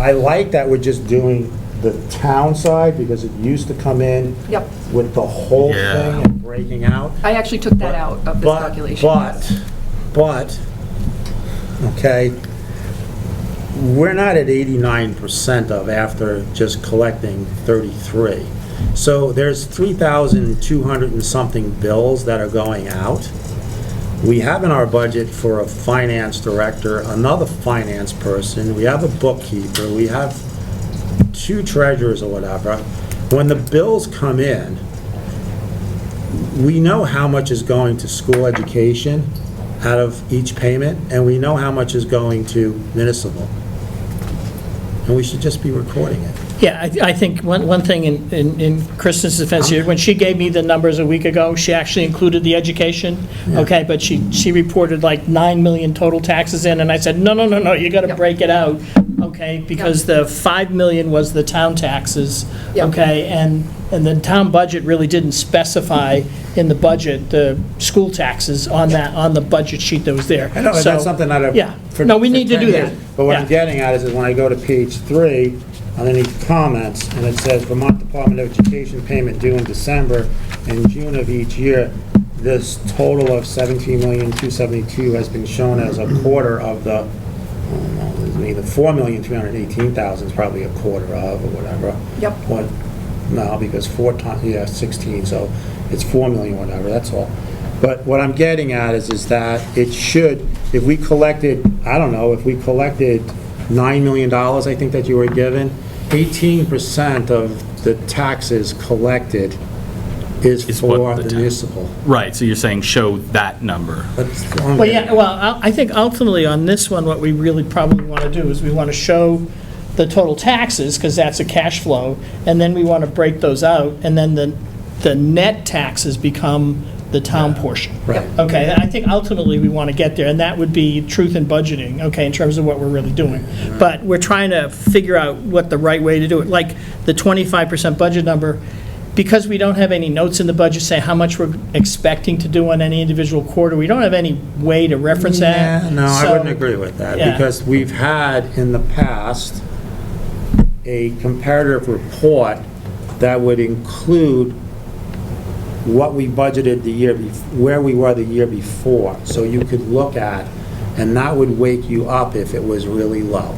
I like that we're just doing the town side, because it used to come in with the whole thing and breaking out. I actually took that out of this calculation. But, okay, we're not at 89% of after just collecting 33. So there's 3,200 and something bills that are going out. We have in our budget for a finance director, another finance person, we have a bookkeeper, we have 2 treasurers or whatever. When the bills come in, we know how much is going to school education out of each payment, and we know how much is going to municipal. And we should just be recording it. Yeah, I think one thing in Kristen's defense here, when she gave me the numbers a week ago, she actually included the education, okay, but she reported like 9 million total taxes in, and I said, no, you gotta break it out, okay, because the 5 million was the town taxes, okay, and the town budget really didn't specify in the budget the school taxes on the budget sheet that was there. I know, So, that's something that we need to do that. But what I'm getting at is when I go to page 3, underneath comments, and it says Vermont Department of Education payment due in December and June of each year, this total of $17,272,000 has been shown as a quarter of the, the $4,318,000 is probably a quarter of, or whatever. Yep. What, no, because 4 times, 16, so it's 4 million, whatever, that's all. But what I'm getting at is that it should, if we collected, I don't know, if we collected $9 million, I think that you were given, 18% of the taxes collected is for the municipal. Right, so you're saying show that number. I think ultimately on this one, what we really probably want to do is we want to show the total taxes, because that's a cash flow, and then we want to break those out, and then the net taxes become the town portion. Right. Okay, I think ultimately we want to get there, and that would be truth in budgeting, okay, in terms of what we're really doing. But we're trying to figure out what the right way to do it. Like the 25% budget number, because we don't have any notes in the budget saying how much we're expecting to do on any individual quarter, we don't have any way to reference that. Yeah, no, I wouldn't agree with that, because we've had in the past a comparative report that would include what we budgeted the year, where we were the year before, so you could look at, and that would wake you up if it was really low.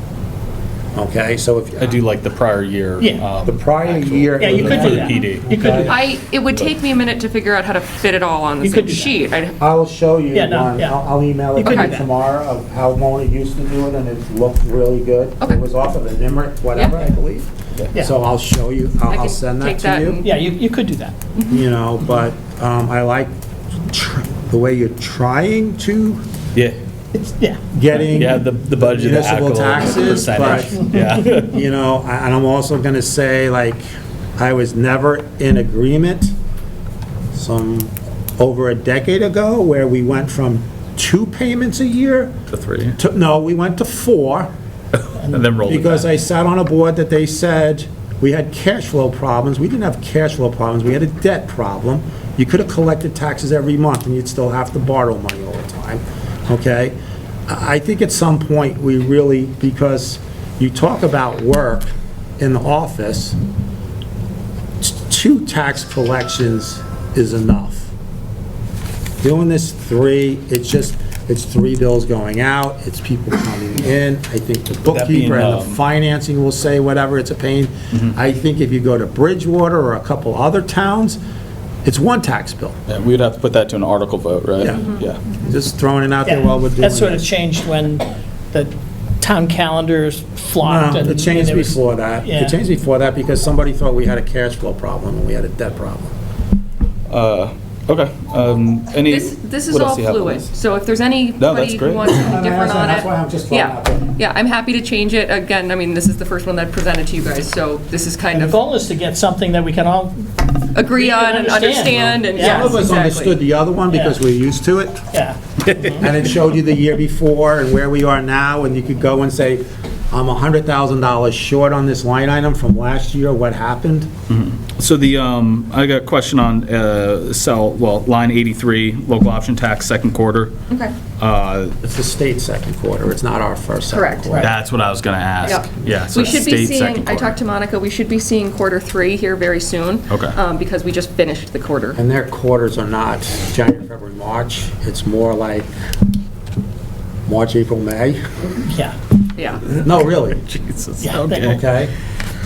Okay, so if I do like the prior year. the prior year. Yeah, you could do that. PD. You could do that. It would take me a minute to figure out how to fit it all on the You same could do that. sheet. I'll show you Yeah, no, one. yeah. I'll email it You could to do you that. tomorrow of how Mona used to do it, and it looked really good. Okay. It was off of the NIMRIC, whatever, I believe. Yeah. So I'll show you, I I'll can send that take to that you. and- Yeah, you could do that. You know, but I like the way you're trying to Yeah. getting Yeah, the budget, the municipal actual taxes, but, percentage. Yeah. you know, and I'm also gonna say, like, I was never in agreement over a decade ago, where we went from 2 payments a year. To 3. No, we went to 4. And then rolled it Because back. I sat on a board that they said we had cash flow problems. We didn't have cash flow problems, we had a debt problem. You could have collected taxes every month and you'd still have to borrow money all the time, okay? I think at some point we really, because you talk about work in the office, 2 tax collections is enough. Doing this 3, it's 3 bills going out, it's people coming in. I think the Would that be bookkeeper in, and the financing will say whatever, it's a pain. I think if you go to Bridgewater or a couple other towns, it's 1 tax bill. Yeah, we would have to put that to an article vote, right? Yeah. Yeah. Just throwing it out there while we're doing That sort of this. changed when the town calendars flopped. No, and it changed it was- before that. Yeah. It changed before that because somebody thought we had a cash flow problem and we had a debt problem. Okay. Any? This is what else all do you have on fluid, this? so if there's that's anybody who great. wants something different on it. That's why I'm just throwing it out there. Yeah, I'm happy to change it. Again, I mean, this is the first one that I presented to you guys, so this is kind And the of goal is to get something that we can all agree on and understand, and Yeah. yes, Some of us exactly. understood the other one because we're used to it. Yeah. And it showed you the year before and where we are now, and you could go and say, I'm $100,000 short on this line item from last year, what happened? So I got a question on line 83, local option tax, second quarter. Okay. It's the state second quarter, it's not our first second Correct. quarter. That's what I was going to ask. Yep. Yeah, so We should be state seeing, second I quarter. talked to Monica, we should be seeing quarter 3 here very soon. Okay. Because we just finished the quarter. And their quarters are not January, February, March, it's more like March, April, May. Yeah. Yeah. No, really. Jesus, Yeah. okay. Okay?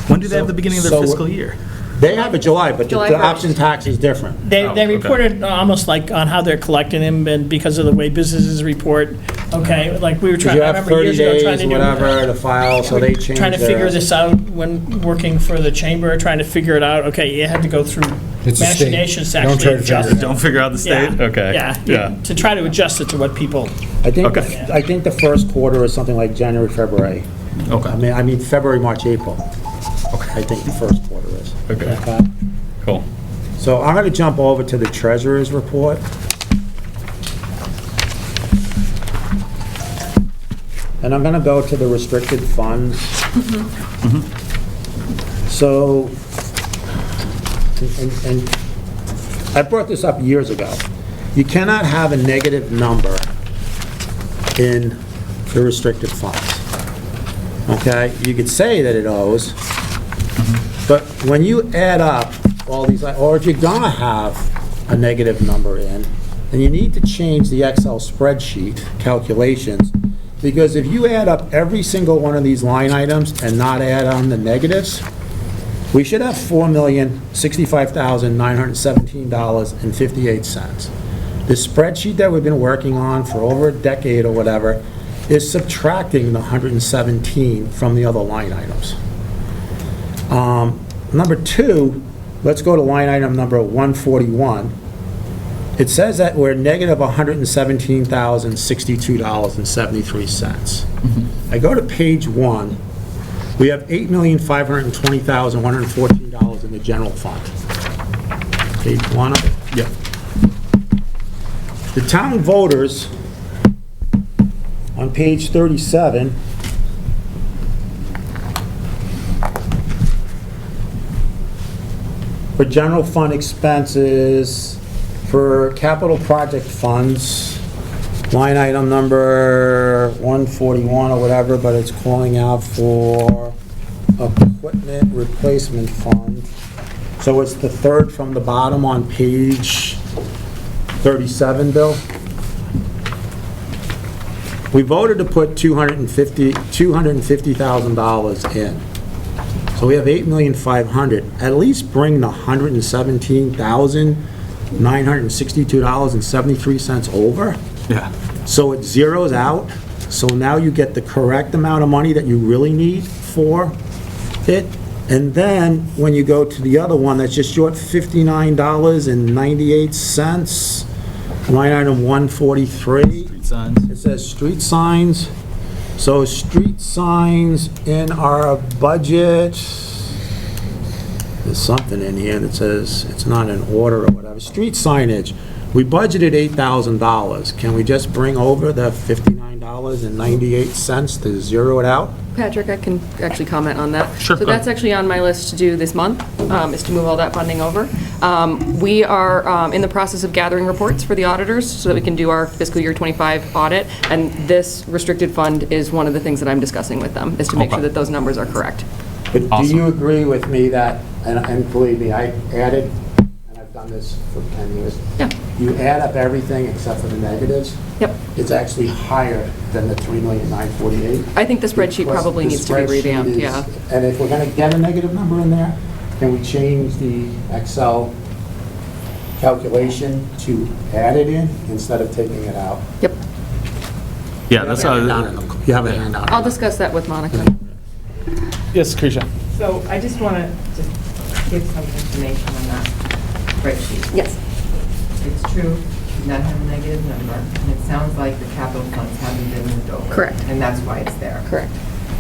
When do they have the beginning of their So- fiscal year? They have it July, but the July the 1st. option tax is different. They okay. reported almost like on how they're collecting them, and because of the way businesses report, okay, like we were Because trying, you I have remember 30 years ago trying days, to do. whatever, to file, so they change Trying to figure theirs. this out when working for the chamber, trying to figure it out, okay, you had to go through It's a state. machinations to Don't actually try to figure adjust. it out. Don't figure out the state? Yeah. Okay. Yeah, to try to adjust it to what people, I think, Okay. I think the first quarter is something like January, February. Okay. I mean February, March, April. I think the first quarter is. Okay. Cool. So I'm going to jump over to the treasurer's report. And I'm going to go to the restricted funds. So, and I brought this up years ago. You cannot have a negative number in the restricted funds. Okay? You could say that it owes, but when you add up all these, or if you're gonna have a negative number in, then you need to change the Excel spreadsheet calculations, because if you add up every single one of these line items and not add on the negatives, we should have $4,065,917.58. The spreadsheet that we've been working on for over a decade or whatever is subtracting the 117 from the other line items. Number 2, let's go to line item number 141. It says that we're negative $117,062.73. I go to page 1, we have $8,520,114 in the general fund. Page 1 of it? Yep. The town voters, on page 37, for general fund expenses, for capital project funds, line item number 141 or whatever, but it's calling out for equipment replacement fund. So it's the third from the bottom on page 37, Bill. We voted to put $250,000 in. So we have $8,500,000. At least bring the $117,962.73 over. Yeah. So it zeroes out. So now you get the correct amount of money that you really need for it. And then when you go to the other one that's just short $59.98, line item 143. Street signs. It says street signs. So street signs in our budget, there's something in here that says it's not in order or whatever. Street signage, We budgeted $8,000. Can we just bring over the $59.98 to zero it out? Patrick, I can actually comment on that. Sure, So go that's actually on my list to do this month, is to move all that funding over. We are in the process of gathering reports for the auditors so that we can do our fiscal year '25 audit, and this restricted fund is one of the things that I'm discussing with them, is to make Okay. sure that those numbers are correct. But Awesome. do you agree with me that, and believe me, I added, and I've done this for 10 years. Yeah. You add up everything except for the negatives. Yep. It's actually higher than the $3,948,000. I think the spreadsheet Because probably the needs to be spreadsheet revamped, is- yeah. And if we're gonna get a negative number in there, can we change the Excel calculation to add it in instead of taking it out? Yep. Yeah, that's how. You have a handout. I'll discuss that with Monica. Yes, Krisha. So I just want to just give some information on that spreadsheet. Yes. It's true, you not have a negative number, and it sounds like the capital funds haven't been moved over. Correct. And that's why it's there. Correct.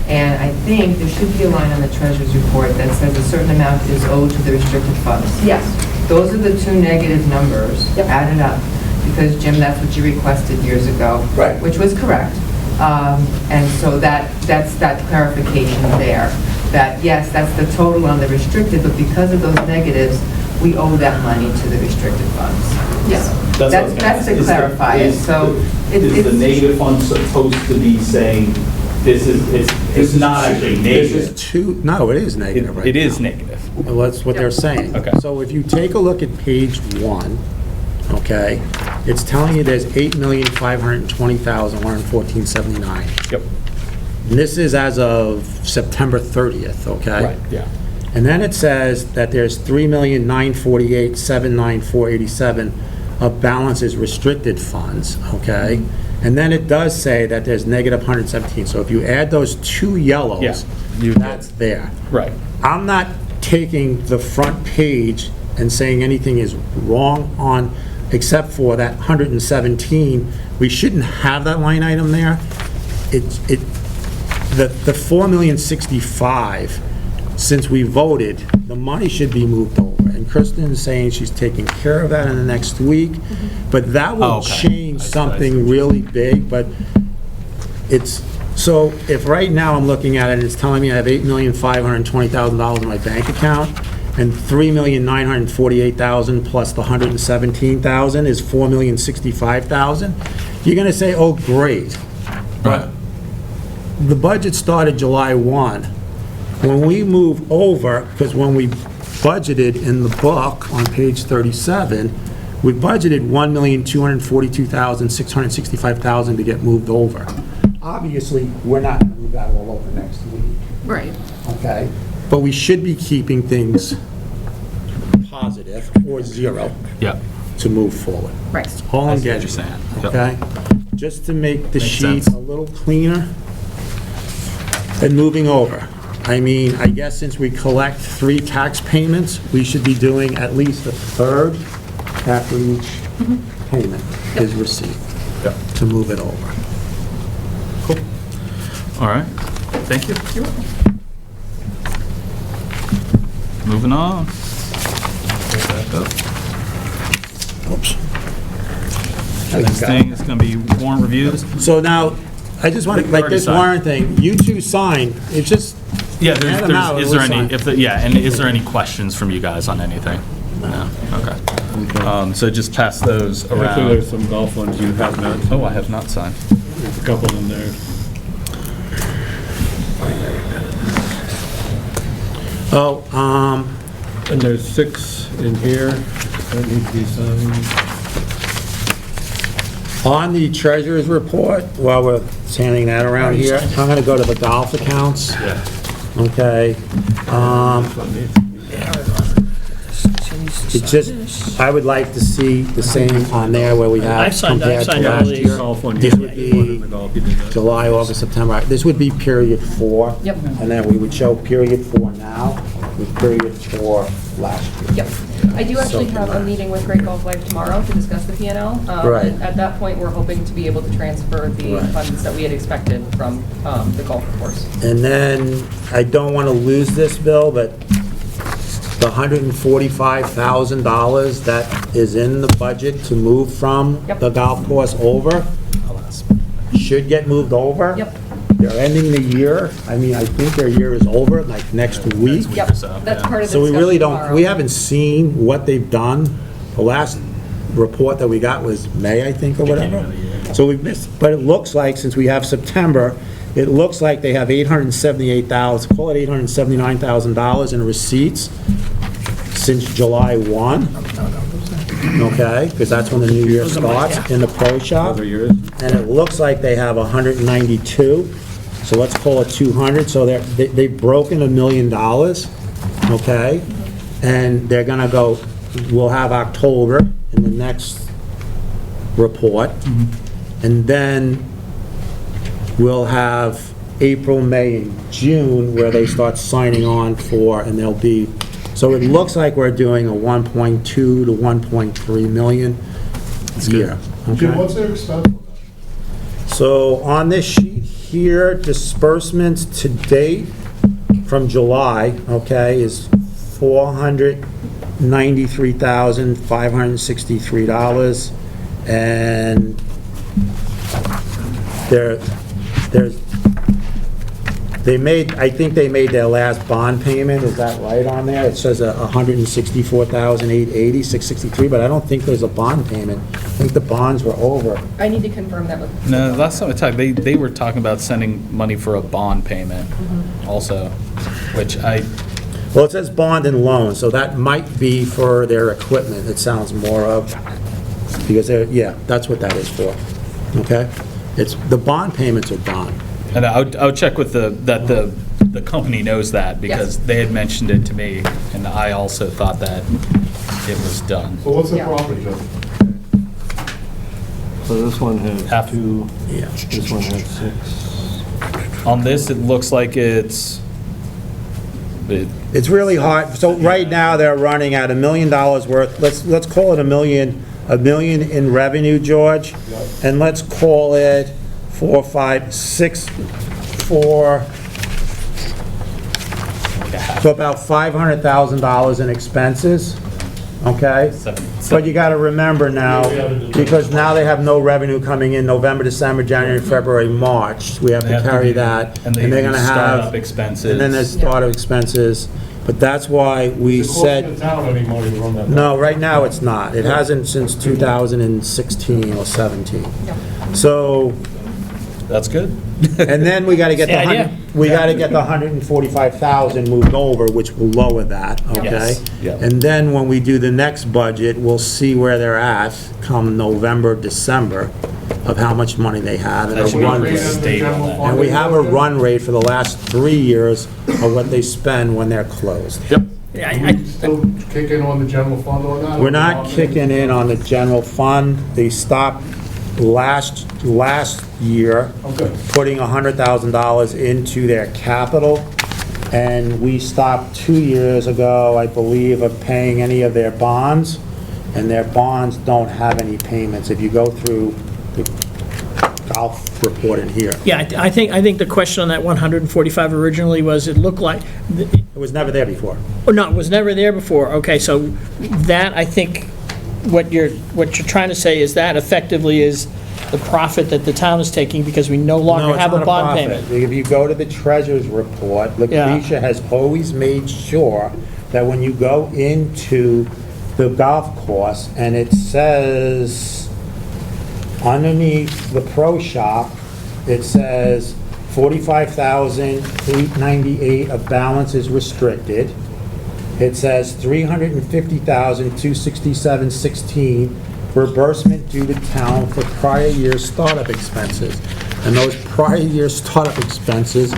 And I think there should be a line on the treasurer's report that says a certain amount is owed to the restricted funds. Yes. Those are the two negative numbers added up, because Jim, that's what you requested years ago. Right. Which was correct. And so that's that clarification there, that yes, that's the total on the restricted, but because of those negatives, we owe that money to the restricted funds. Yes. That's to clarify it, so. Is the negative fund supposed to be saying, this is, it's not actually This is negative? no, it is negative right It is now. negative. Well, that's what they're saying. Okay. So if you take a look at page 1, okay, it's telling you there's $8,520,114.79. Yep. And this is as of September 30th, okay? Right, yeah. And then it says that there's $3,948,794.87 of balances restricted funds, okay? And then it does say that there's negative 117. So if you add those two yellows, that's there. Right. I'm not taking the front page and saying anything is wrong on, except for that 117. We shouldn't have that line item there. The $4,065,000, since we voted, the money should be moved over. And Kristen's saying she's taking care of that in the next week, but that will change something really big, but it's, so if right now I'm looking at it and it's telling me I have $8,520,000 in my bank account, and $3,948,000 plus the $117,000 is $4,065,000, you're gonna say, oh, great. Right. The budget started July 1. When we move over, because when we budgeted in the book on page 37, we budgeted $1,242,665,000 to get moved over. Obviously, we're not going to move that all over next week, Right. okay? But we should be keeping things positive or zero Yep. to move forward. Right. That's all I'm getting at, okay? Just to make the sheet a little cleaner and moving over. I mean, I guess since we collect 3 tax payments, we should be doing at least a third after each payment is received to move it over. Cool. All right. Thank you. You're welcome. Moving on. Back up. Oops. Next thing is going to be warrant reviews. So now, I just want to, like Already this signed. warrant thing, you two sign, it's just, Yeah, add them out, is there we'll any, sign. and is there any questions from you guys on anything? No, okay. So just pass those Actually, around. there's some golf ones you have not. Oh, I have not signed. There's a couple in there. And there's 6 in here that need to be signed. on the treasurer's report, while we're handing that around here, I'm going to go to the golf accounts. Yeah. Okay. It's just, I would like to see the same on there where we have I've signed all compared to last these. year. Golf one, This you would did one in be the golf, you did that. July, August, September. This would be period 4. Yep. And then we would show period 4 now with period 4 last year. Yep. I do actually have a meeting with Great Gulf Life tomorrow to discuss the P&L. Right. At that point, we're hoping to be able to transfer the Right. funds that we had expected from the golf course. And then, I don't want to lose this, Bill, but the $145,000 that is in the budget to move from the golf course over should get moved over. Yep. They're ending the year, I mean, I think their year is over, like next week. Yep, that's part of the So we really discussion don't, tomorrow. we haven't seen what they've done. The last report that we got was May, I think, or whatever. So we've missed, but it looks like, since we have September, it looks like they have $878,000, call it $879,000 in receipts since July 1. Okay, because that's when the new year starts in the pro shop. And it looks like they have 192, so let's call it 200. So they've broken $1 million, okay? And they're gonna go, we'll have October in the next report. And then we'll have April, May, and June where they start signing on for, and they'll be, so it looks like we're doing a 1.2 to 1.3 million a year. Okay, what's their expense? So on this sheet here, disbursements to date from July, okay, is $493,563. And I think they made their last bond payment, is that right on there? It says $164,880, 663, but I don't think there's a bond payment. I think the bonds were over. I need to confirm that with. No, last time I talked, they were talking about sending money for a bond payment also, which Well, it says bond and loan, so that might be for their equipment, it sounds more of, because yeah, that's what that is for, okay? It's, the bond payments are done. And I would check with that the company knows that, because they had mentioned it to me, and I also thought that it was done. So what's the profit, Joe? So this one has 2, Yeah. this one has 6. On this, it looks like it's It's really hard, so right now, they're running at $1 million worth, let's call it $1 million in revenue, George, and let's call it 4, 5, 6, 4, so about $500,000 in expenses, okay? But you gotta remember now, because now they have no revenue coming in November, December, January, February, March, we have to carry that, and they're gonna have startup expenses. and then there's startup expenses, but that's why we Is it costing said, the town any money to run that? no, right now it's not. It hasn't since 2016 or 17. So, That's good. and then we gotta get the, That's the idea. we gotta get the 145,000 moved over, which will lower that, okay? Yes. Yep. And then when we do the next budget, we'll see where they're at come November, December, of how much money they have. And That a should be run pretty rate. stable then. And we have a run rate for the last 3 years of what they spend when they're closed. Still kick in on the general fund on that? We're not kicking in on the general fund. They stopped last year, putting $100,000 into their capital, and we stopped 2 years ago, I believe, of paying any of their bonds, and their bonds don't have any payments. If you go through the golf report in here. Yeah, I think the question on that 145 originally was, it looked like, It was never there before. oh, no, it was never there before. Okay, so that, I think, what you're trying to say is that effectively is the profit that the town is taking because we no No, longer it's have not a bond profit. payment. If you go to the treasurer's report, Lucretia has always made sure that when you go into the golf course, and it says underneath the pro shop, it says 45,898 of balance is restricted. It says 350,267.16 reimbursement due to town for prior year startup expenses. And those prior year startup expenses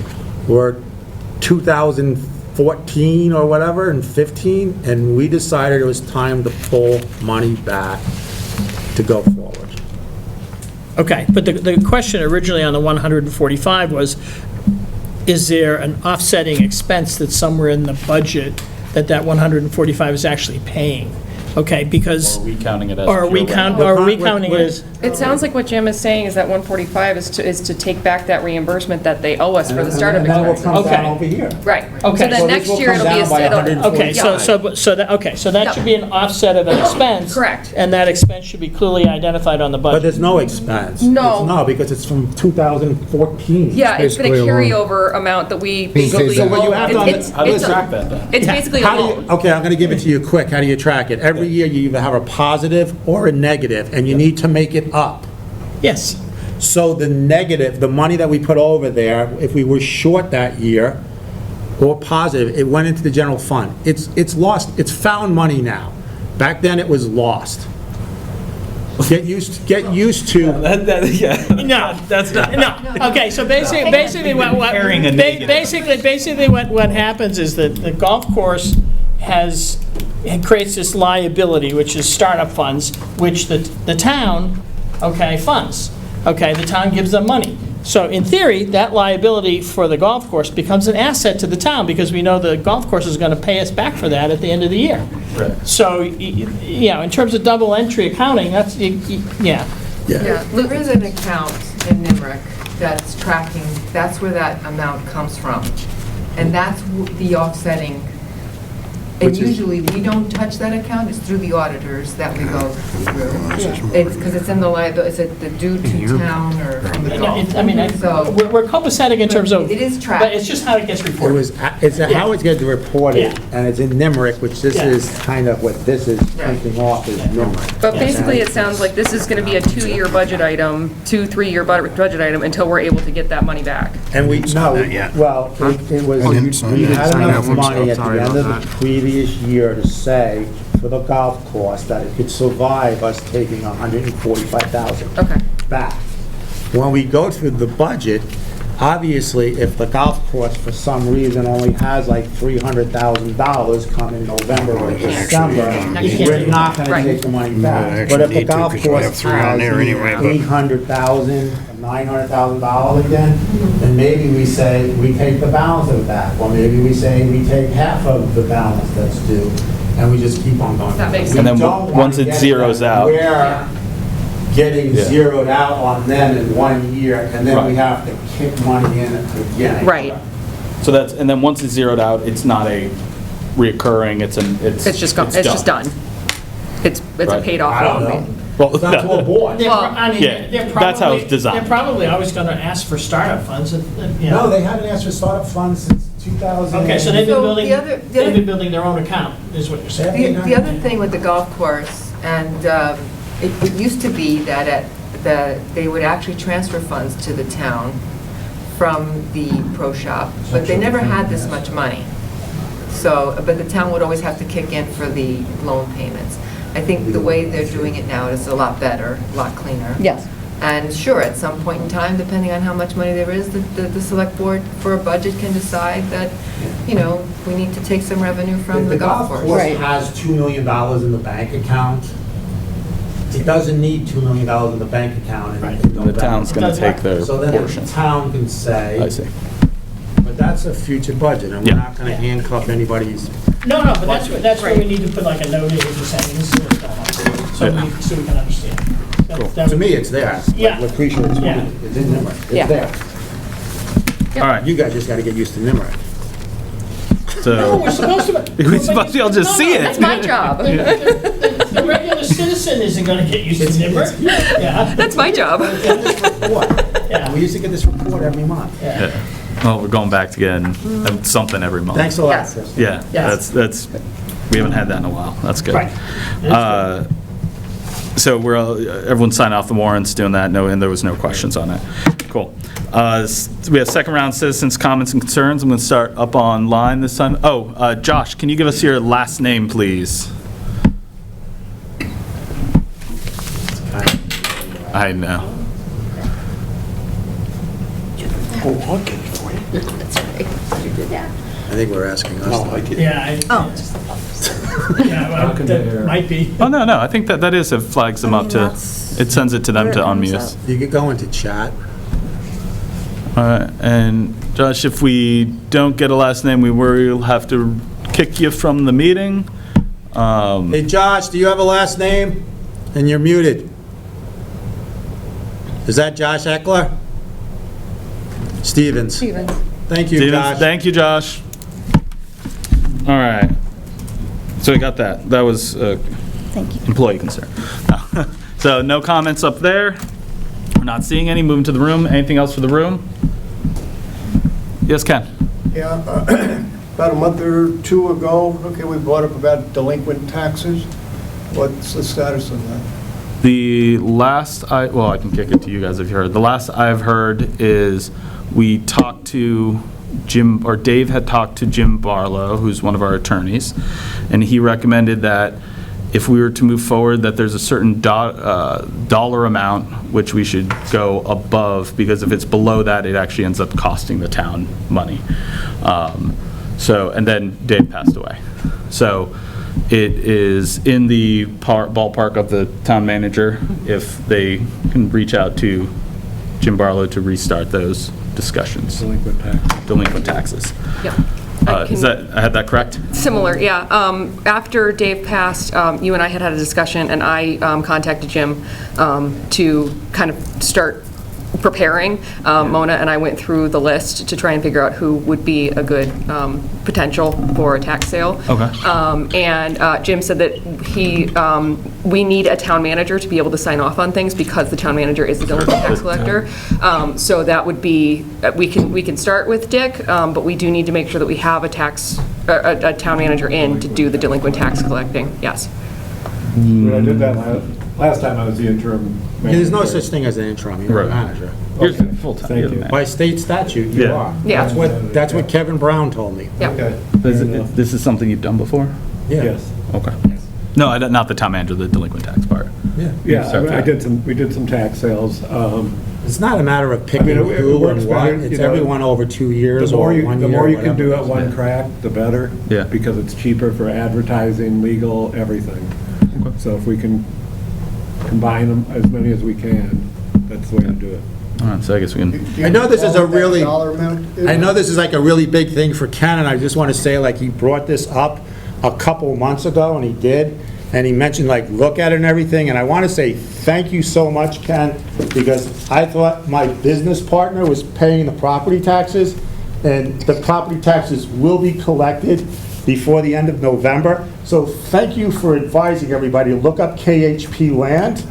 were 2014 or whatever, and 15, and we decided it was time to pull money back to go forward. Okay, but the question originally on the 145 was, is there an offsetting expense that's somewhere in the budget that 145 is actually paying? okay, because, Or are we counting it as? or are we pure count, rent? or are we counting it as, It sounds like what Jim is saying is that 145 is to take back that reimbursement that they owe us for the startup And then it will expenses. come down Okay. over here. Right. Okay. So then So this next will year come it'll be, down by it'll, 140. okay, so that should be an offset of an expense. Correct. And that expense should be clearly identified on the But budget. there's no expense. No. It's no, because it's from 2014. yeah, it's been a basically a loan. carryover amount that we basically. So what you have to It's- How do you it's a- track that then? It's basically a How do you- loan. Okay, I'm going to give it to you quick. How do you track it? Every year, you either have a positive or a negative, and you need to make it up. Yes, So the negative, the money that we put over there, if we were short that year, or positive, it went into the general fund. It's lost, it's found money now. Back then, it was lost. Get used to, no, that's not, no, okay, so basically what, Comparing a negative. basically what happens is that the golf course it creates this liability, which is startup funds, which the town, okay, funds. Okay, the town gives them money. So in theory, that liability for the golf course becomes an asset to the town, because we know the golf course is gonna pay us back for that at the end of the year. Right. So, in terms of double entry accounting, that's, yeah. Yeah, there is an account in NIMRIC that's tracking, that's where that amount comes from. And that's the offsetting. And Which is- usually, we don't touch that account, it's through the auditors that we go through. It's, because it's in the liability, it's the due to town or from the golf. I mean, So- we're copacetic in terms of, It is tracked. but it's just how it gets it reported. was, it's how it gets reported, Yeah. and it's in NIMRIC, which this Yeah. is kind of what this is printing off is NIMRIC. But basically, it sounds like this is gonna be a 2-year budget item, 2-3-year budget item until we're able to get that money back. And we, no, well, it was, we had enough money at the end of the previous year to say, for the golf course, that it could survive us taking $145,000 Okay. back. When we go through the budget, obviously, if the golf course for some reason only has like $300,000 come in November or December, we're not gonna take the money back. But if the golf course has $800,000, $900,000 again, then maybe we say, we take the balance of that. Or maybe we say, we take half of the balance that's due, and we just keep on going. That makes We sense. And then don't wanna once it get zeroes that out. We're getting Yeah. zeroed out on them in 1 year, and then we Right. have to kick money in again. Right. So that's, and then once it's zeroed out, it's not a reoccurring, it's It's just done. It's a Right. paid off I don't loan. know. Well, It's not to a board. They're, Well, I mean, yeah, they're that's how it's probably, designed. they're probably always gonna ask for startup funds, you know. No, they haven't asked for startup funds since 2000. Okay, so they've been So building, the other- they've been building their own account, is what you're saying. The other thing with the golf course, and it used to be that they would actually transfer funds to the town from the pro shop, but they never had this much money. So, but the town would always have to kick in for the loan payments. I think the way they're doing it now is a lot better, a lot cleaner. Yes. And sure, at some point in time, depending on how much money there is, the select board for a budget can decide that, we need to take some revenue from the golf course. Right. Has $2 million in the bank account. It doesn't need $2 million in the bank account. The town's gonna take their So then portion. the town can say. I see. But that's a future budget, and we're Yeah. not gonna handcuff anybody's. No, but that's where we need to put like a note in, just saying, this is what's going on, so we can understand. That To would- me, it's there. Yeah. Lucretia, Yeah. it's in NIMRIC. Yeah. It's there. All right, You guys just gotta get used to NIMRIC. No, so, we're supposed to. we're supposed to be able to just see it. That's my job. The regular citizen isn't gonna get used to NIMRIC. Yeah. That's my job. Yeah. We used to get this report every month. Yeah. Well, we're going back to getting something every month. Thanks a lot, Yes. Chris. Yeah, Yes. that's, we haven't had that in a while, that's good. Right. So everyone signed off the warrants, doing that, and there was no questions on it. Cool. We have second round citizens' comments and concerns. I'm going to start up online this time. Oh, Josh, can you give us your last name, please? I know. Oh, I'll get it for you. That's right. You did that. I think we're asking us. Yeah. Oh. Yeah, well, that might be. Oh, no, I think that is, it flags them up to, that's it sends it to them where to it comes unmute. You could go into chat. All right, and Josh, if we don't get a last name, we will have to kick you from the meeting. Hey, Josh, do you have a last name? And you're muted. Is that Josh Eckler? Stevens. Thank you, Stevens, Josh. thank you, Josh. All right. So we got that. That was Thank you. employee concern. So no comments up there. We're not seeing any. Moving to the room. Anything else for the room? Yes, Ken. Yeah, about a month or two ago, okay, we brought up about delinquent taxes. What's the status of that? The last I can kick it to you guys if you heard. The last I've heard is we talked to Jim, or Dave had talked to Jim Barlow, who's one of our attorneys, and he recommended that if we were to move forward, that there's a certain dollar amount which we should go above, because if it's below that, it actually ends up costing the town money. And then Dave passed away. So it is in the ballpark of the town manager if they can reach out to Jim Barlow to restart those discussions. Delinquent taxes. Yep. I had that correct? Similar, yeah. After Dave passed, you and I had a discussion, and I contacted Jim to kind of start preparing. Mona and I went through the list to try and figure out who would be a good potential for a tax sale. Okay. And Jim said that we need a town manager to be able to sign off on things because the town manager is the delinquent tax collector. So that would be, we can start with Dick, but we do need to make sure that we have a town manager in to do the delinquent tax collecting, yes. I did that last time I was the interim manager. There's no such thing as an interim, you're a manager. You're full-time. Thank you. By state statute, you are. Yeah. That's what Kevin Brown told me. Yeah. Okay. This is something you've done before? Yes. Okay. No, not the town manager, the delinquent tax part. Yeah, we did some tax sales. It's not a matter of picking who and what, it's everyone over 2 years or 1 year. The more you can do at whatever. one crack, the better. Yeah. Because it's cheaper for advertising, legal, everything. So if we can combine them, as many as we can, that's the way to do it. All right, so I guess we can. I know this is a really, Dollar amount? I know this is like a really big thing for Ken, and I just want to say, like, he brought this up a couple months ago, and he did, and he mentioned, like, look at it and everything, and I want to say thank you so much, Ken, because I thought my business partner was paying the property taxes, and the property taxes will be collected before the end of November. So thank you for advising everybody to look up KHP land,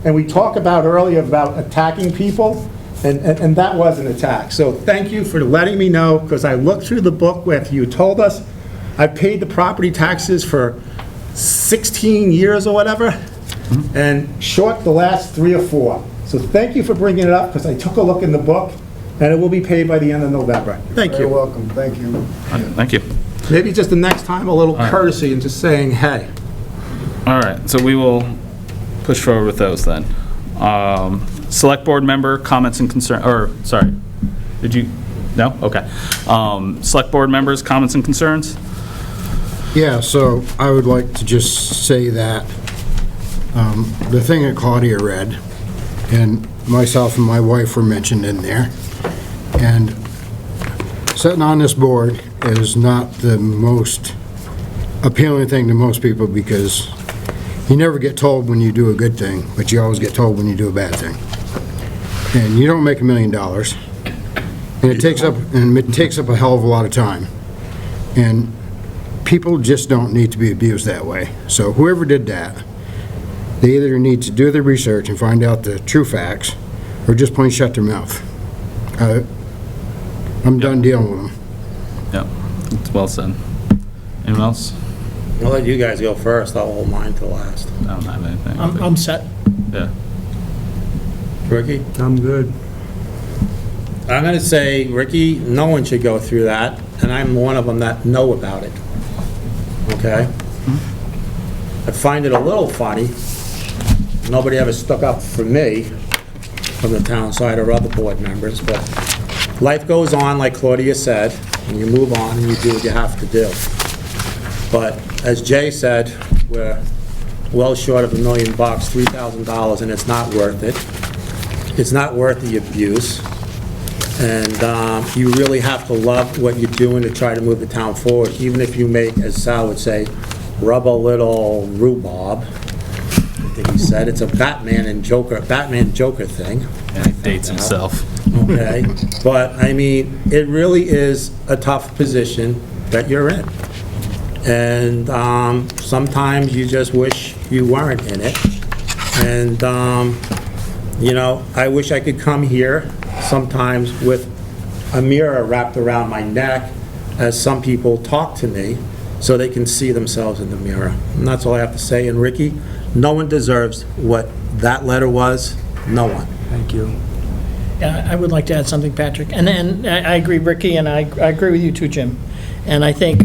and we talked about earlier about attacking people, and that was an attack. So thank you for letting me know, because I looked through the book where you told us. I paid the property taxes for 16 years or whatever, and short the last 3 or 4. So thank you for bringing it up, because I took a look in the book, and it will be paid by the end of November. Thank you. You're welcome, thank you. Thank you. Maybe just the next time, a little courtesy and just saying, hey. All right, so we will push forward with those then. Select board member comments and concern, or, sorry, did you, no? Okay. Select board members, comments and concerns? Yeah, so I would like to just say that the thing that Claudia read, and myself and my wife were mentioned in there, and sitting on this board is not the most appealing thing to most people, because you never get told when you do a good thing, but you always get told when you do a bad thing. And you don't make $1 million, and it takes up a hell of a lot of time. And people just don't need to be abused that way. So whoever did that, they either need to do the research and find out the true facts, or just plain shut their mouth. I'm done dealing with them. Yep, it's well said. Anyone else? I'll let you guys go first, I'll hold mine till last. I don't have anything. I'm set. Yeah. Ricky? I'm good. I'm gonna say, Ricky, no one should go through that, and I'm one of them that know about it. Okay? I find it a little funny, nobody ever stuck up for me from the town side or other board members, but life goes on, like Claudia said, and you move on and you do what you have to do. But as Jay said, we're well short of $1 million, $3,000, and it's not worth it. It's not worth the abuse. And you really have to love what you're doing to try to move the town forward, even if you make, as Sal would say, rub a little rhubarb. I think he said, it's a Batman Joker thing. And he dates himself. Okay, but I mean, it really is a tough position that you're in. And sometimes you just wish you weren't in it. And, you know, I wish I could come here sometimes with a mirror wrapped around my neck as some people talk to me so they can see themselves in the mirror. And that's all I have to say. And Ricky, no one deserves what that letter was. No one. Thank you. Yeah, I would like to add something, Patrick. And I agree, Ricky, and I agree with you too, Jim. And I think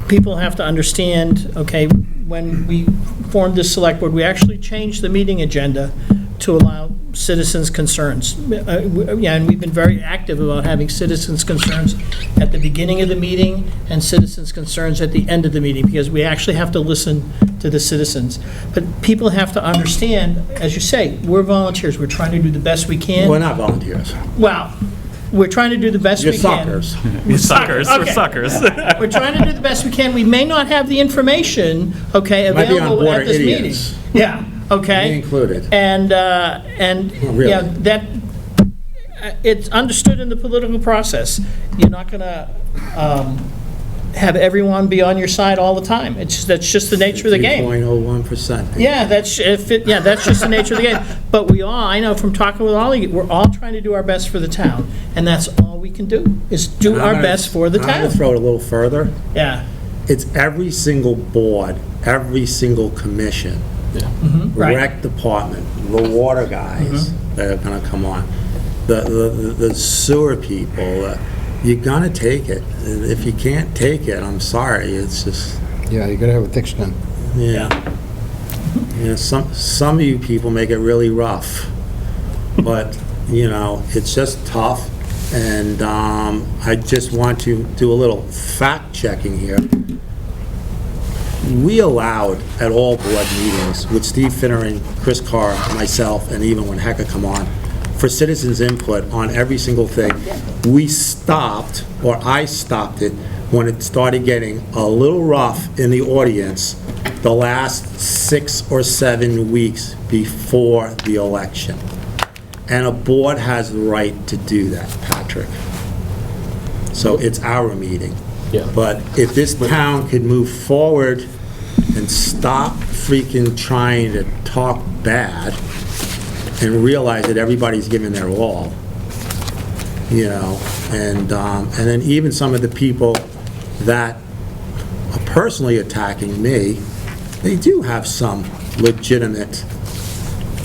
people have to understand, okay, when we formed this select board, we actually changed the meeting agenda to allow citizens' concerns. Yeah, and we've been very active about having citizens' concerns at the beginning of the meeting and citizens' concerns at the end of the meeting, because we actually have to listen to the citizens. But people have to understand, as you say, we're volunteers. We're trying to do the best we can. We're not volunteers. Well, we're trying to do the best You're we can. suckers. We're suckers. We're Okay. suckers. We're trying to do the best we can. We may not have the information, okay, Might be on available board at this idiots. meeting. Yeah, okay? Me included. And, really. yeah, that, it's understood in the political process. You're not going to have everyone be on your side all the time. That's just the nature of the game. 3.01%. Yeah, that's just the nature of the game. But we all, I know from talking with all of you, we're all trying to do our best for the town. And that's all we can do, is do our best for the I'm going town. to throw it a little further. Yeah. It's every single board, every single commission, Right. rec department, the water guys that are going to come on, the sewer people. You're going to take it. If you can't take it, I'm sorry. It's just... Yeah, you gotta have a thick skin. Yeah. You know, some of you people make it really rough. But, you know, it's just tough. And I just want to do a little fact checking here. We allowed at all board meetings with Steve Finner, Chris Carr, myself, and even when Hecka come on, for citizens' input on every single thing. We stopped, or I stopped it, when it started getting a little rough in the audience the last 6 or 7 weeks before the election. And a board has the right to do that, Patrick. So it's our meeting. Yeah. But if this town could move forward and stop freaking trying to talk bad and realize that everybody's giving their all, you know, and then even some of the people that are personally attacking me, they do have some legitimate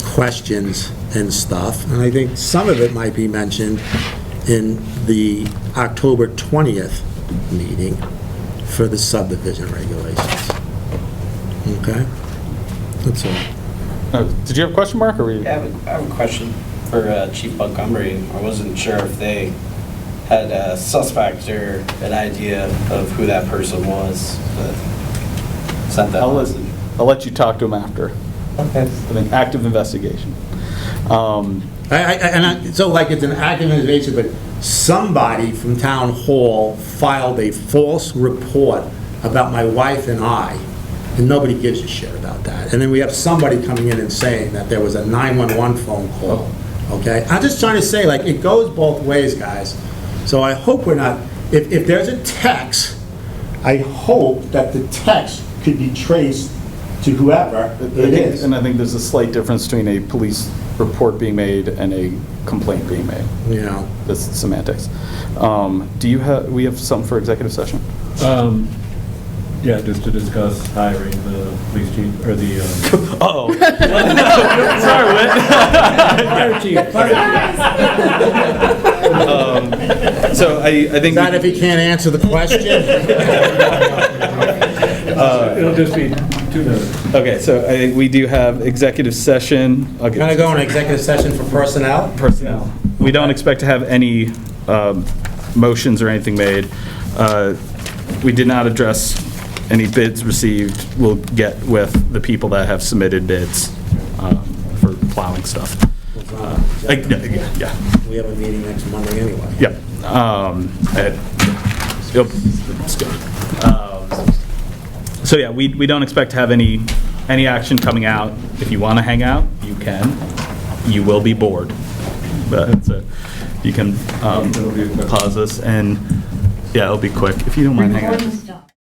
questions and stuff, and I think some of it might be mentioned in the October 20th meeting for the subdivision regulations. Okay? That's all. Did you have a question, Mark, or were you? Yeah, I have a question for Chief Montgomery. I wasn't sure if they had a suspect or an idea of who that person was that sent that message. I'll let you talk to him after. Okay. An active investigation. So like it's an active investigation, but somebody from town hall filed a false report about my wife and I, and nobody gives a shit about that. And then we have somebody coming in and saying that there was a 911 phone call, okay? I'm just trying to say, like, it goes both ways, guys. So I hope we're not, if there's a text, I hope that the text could be traced to whoever it is. And I think there's a slight difference between a police report being made and a complaint being made. Yeah. That's semantics. We have something for executive session? Yeah, just to discuss hiring the police chief, or the... Uh-oh. Sorry, Whit. Fire chief. So I think... Not if he can't answer the question. It'll just be 2 minutes. Okay, so I think we do have executive session. We're going to go in executive session for personnel? Personnel. We don't expect to have any motions or anything made. We did not address any bids received. We'll get with the people that have submitted bids for plowing stuff. Yeah. we have a meeting next Monday anyway. Yep. Let's go. So yeah, we don't expect to have any action coming out. If you want to hang out, you can. You will be bored. But you can pause this and, yeah, it'll be quick. If you don't mind hanging out.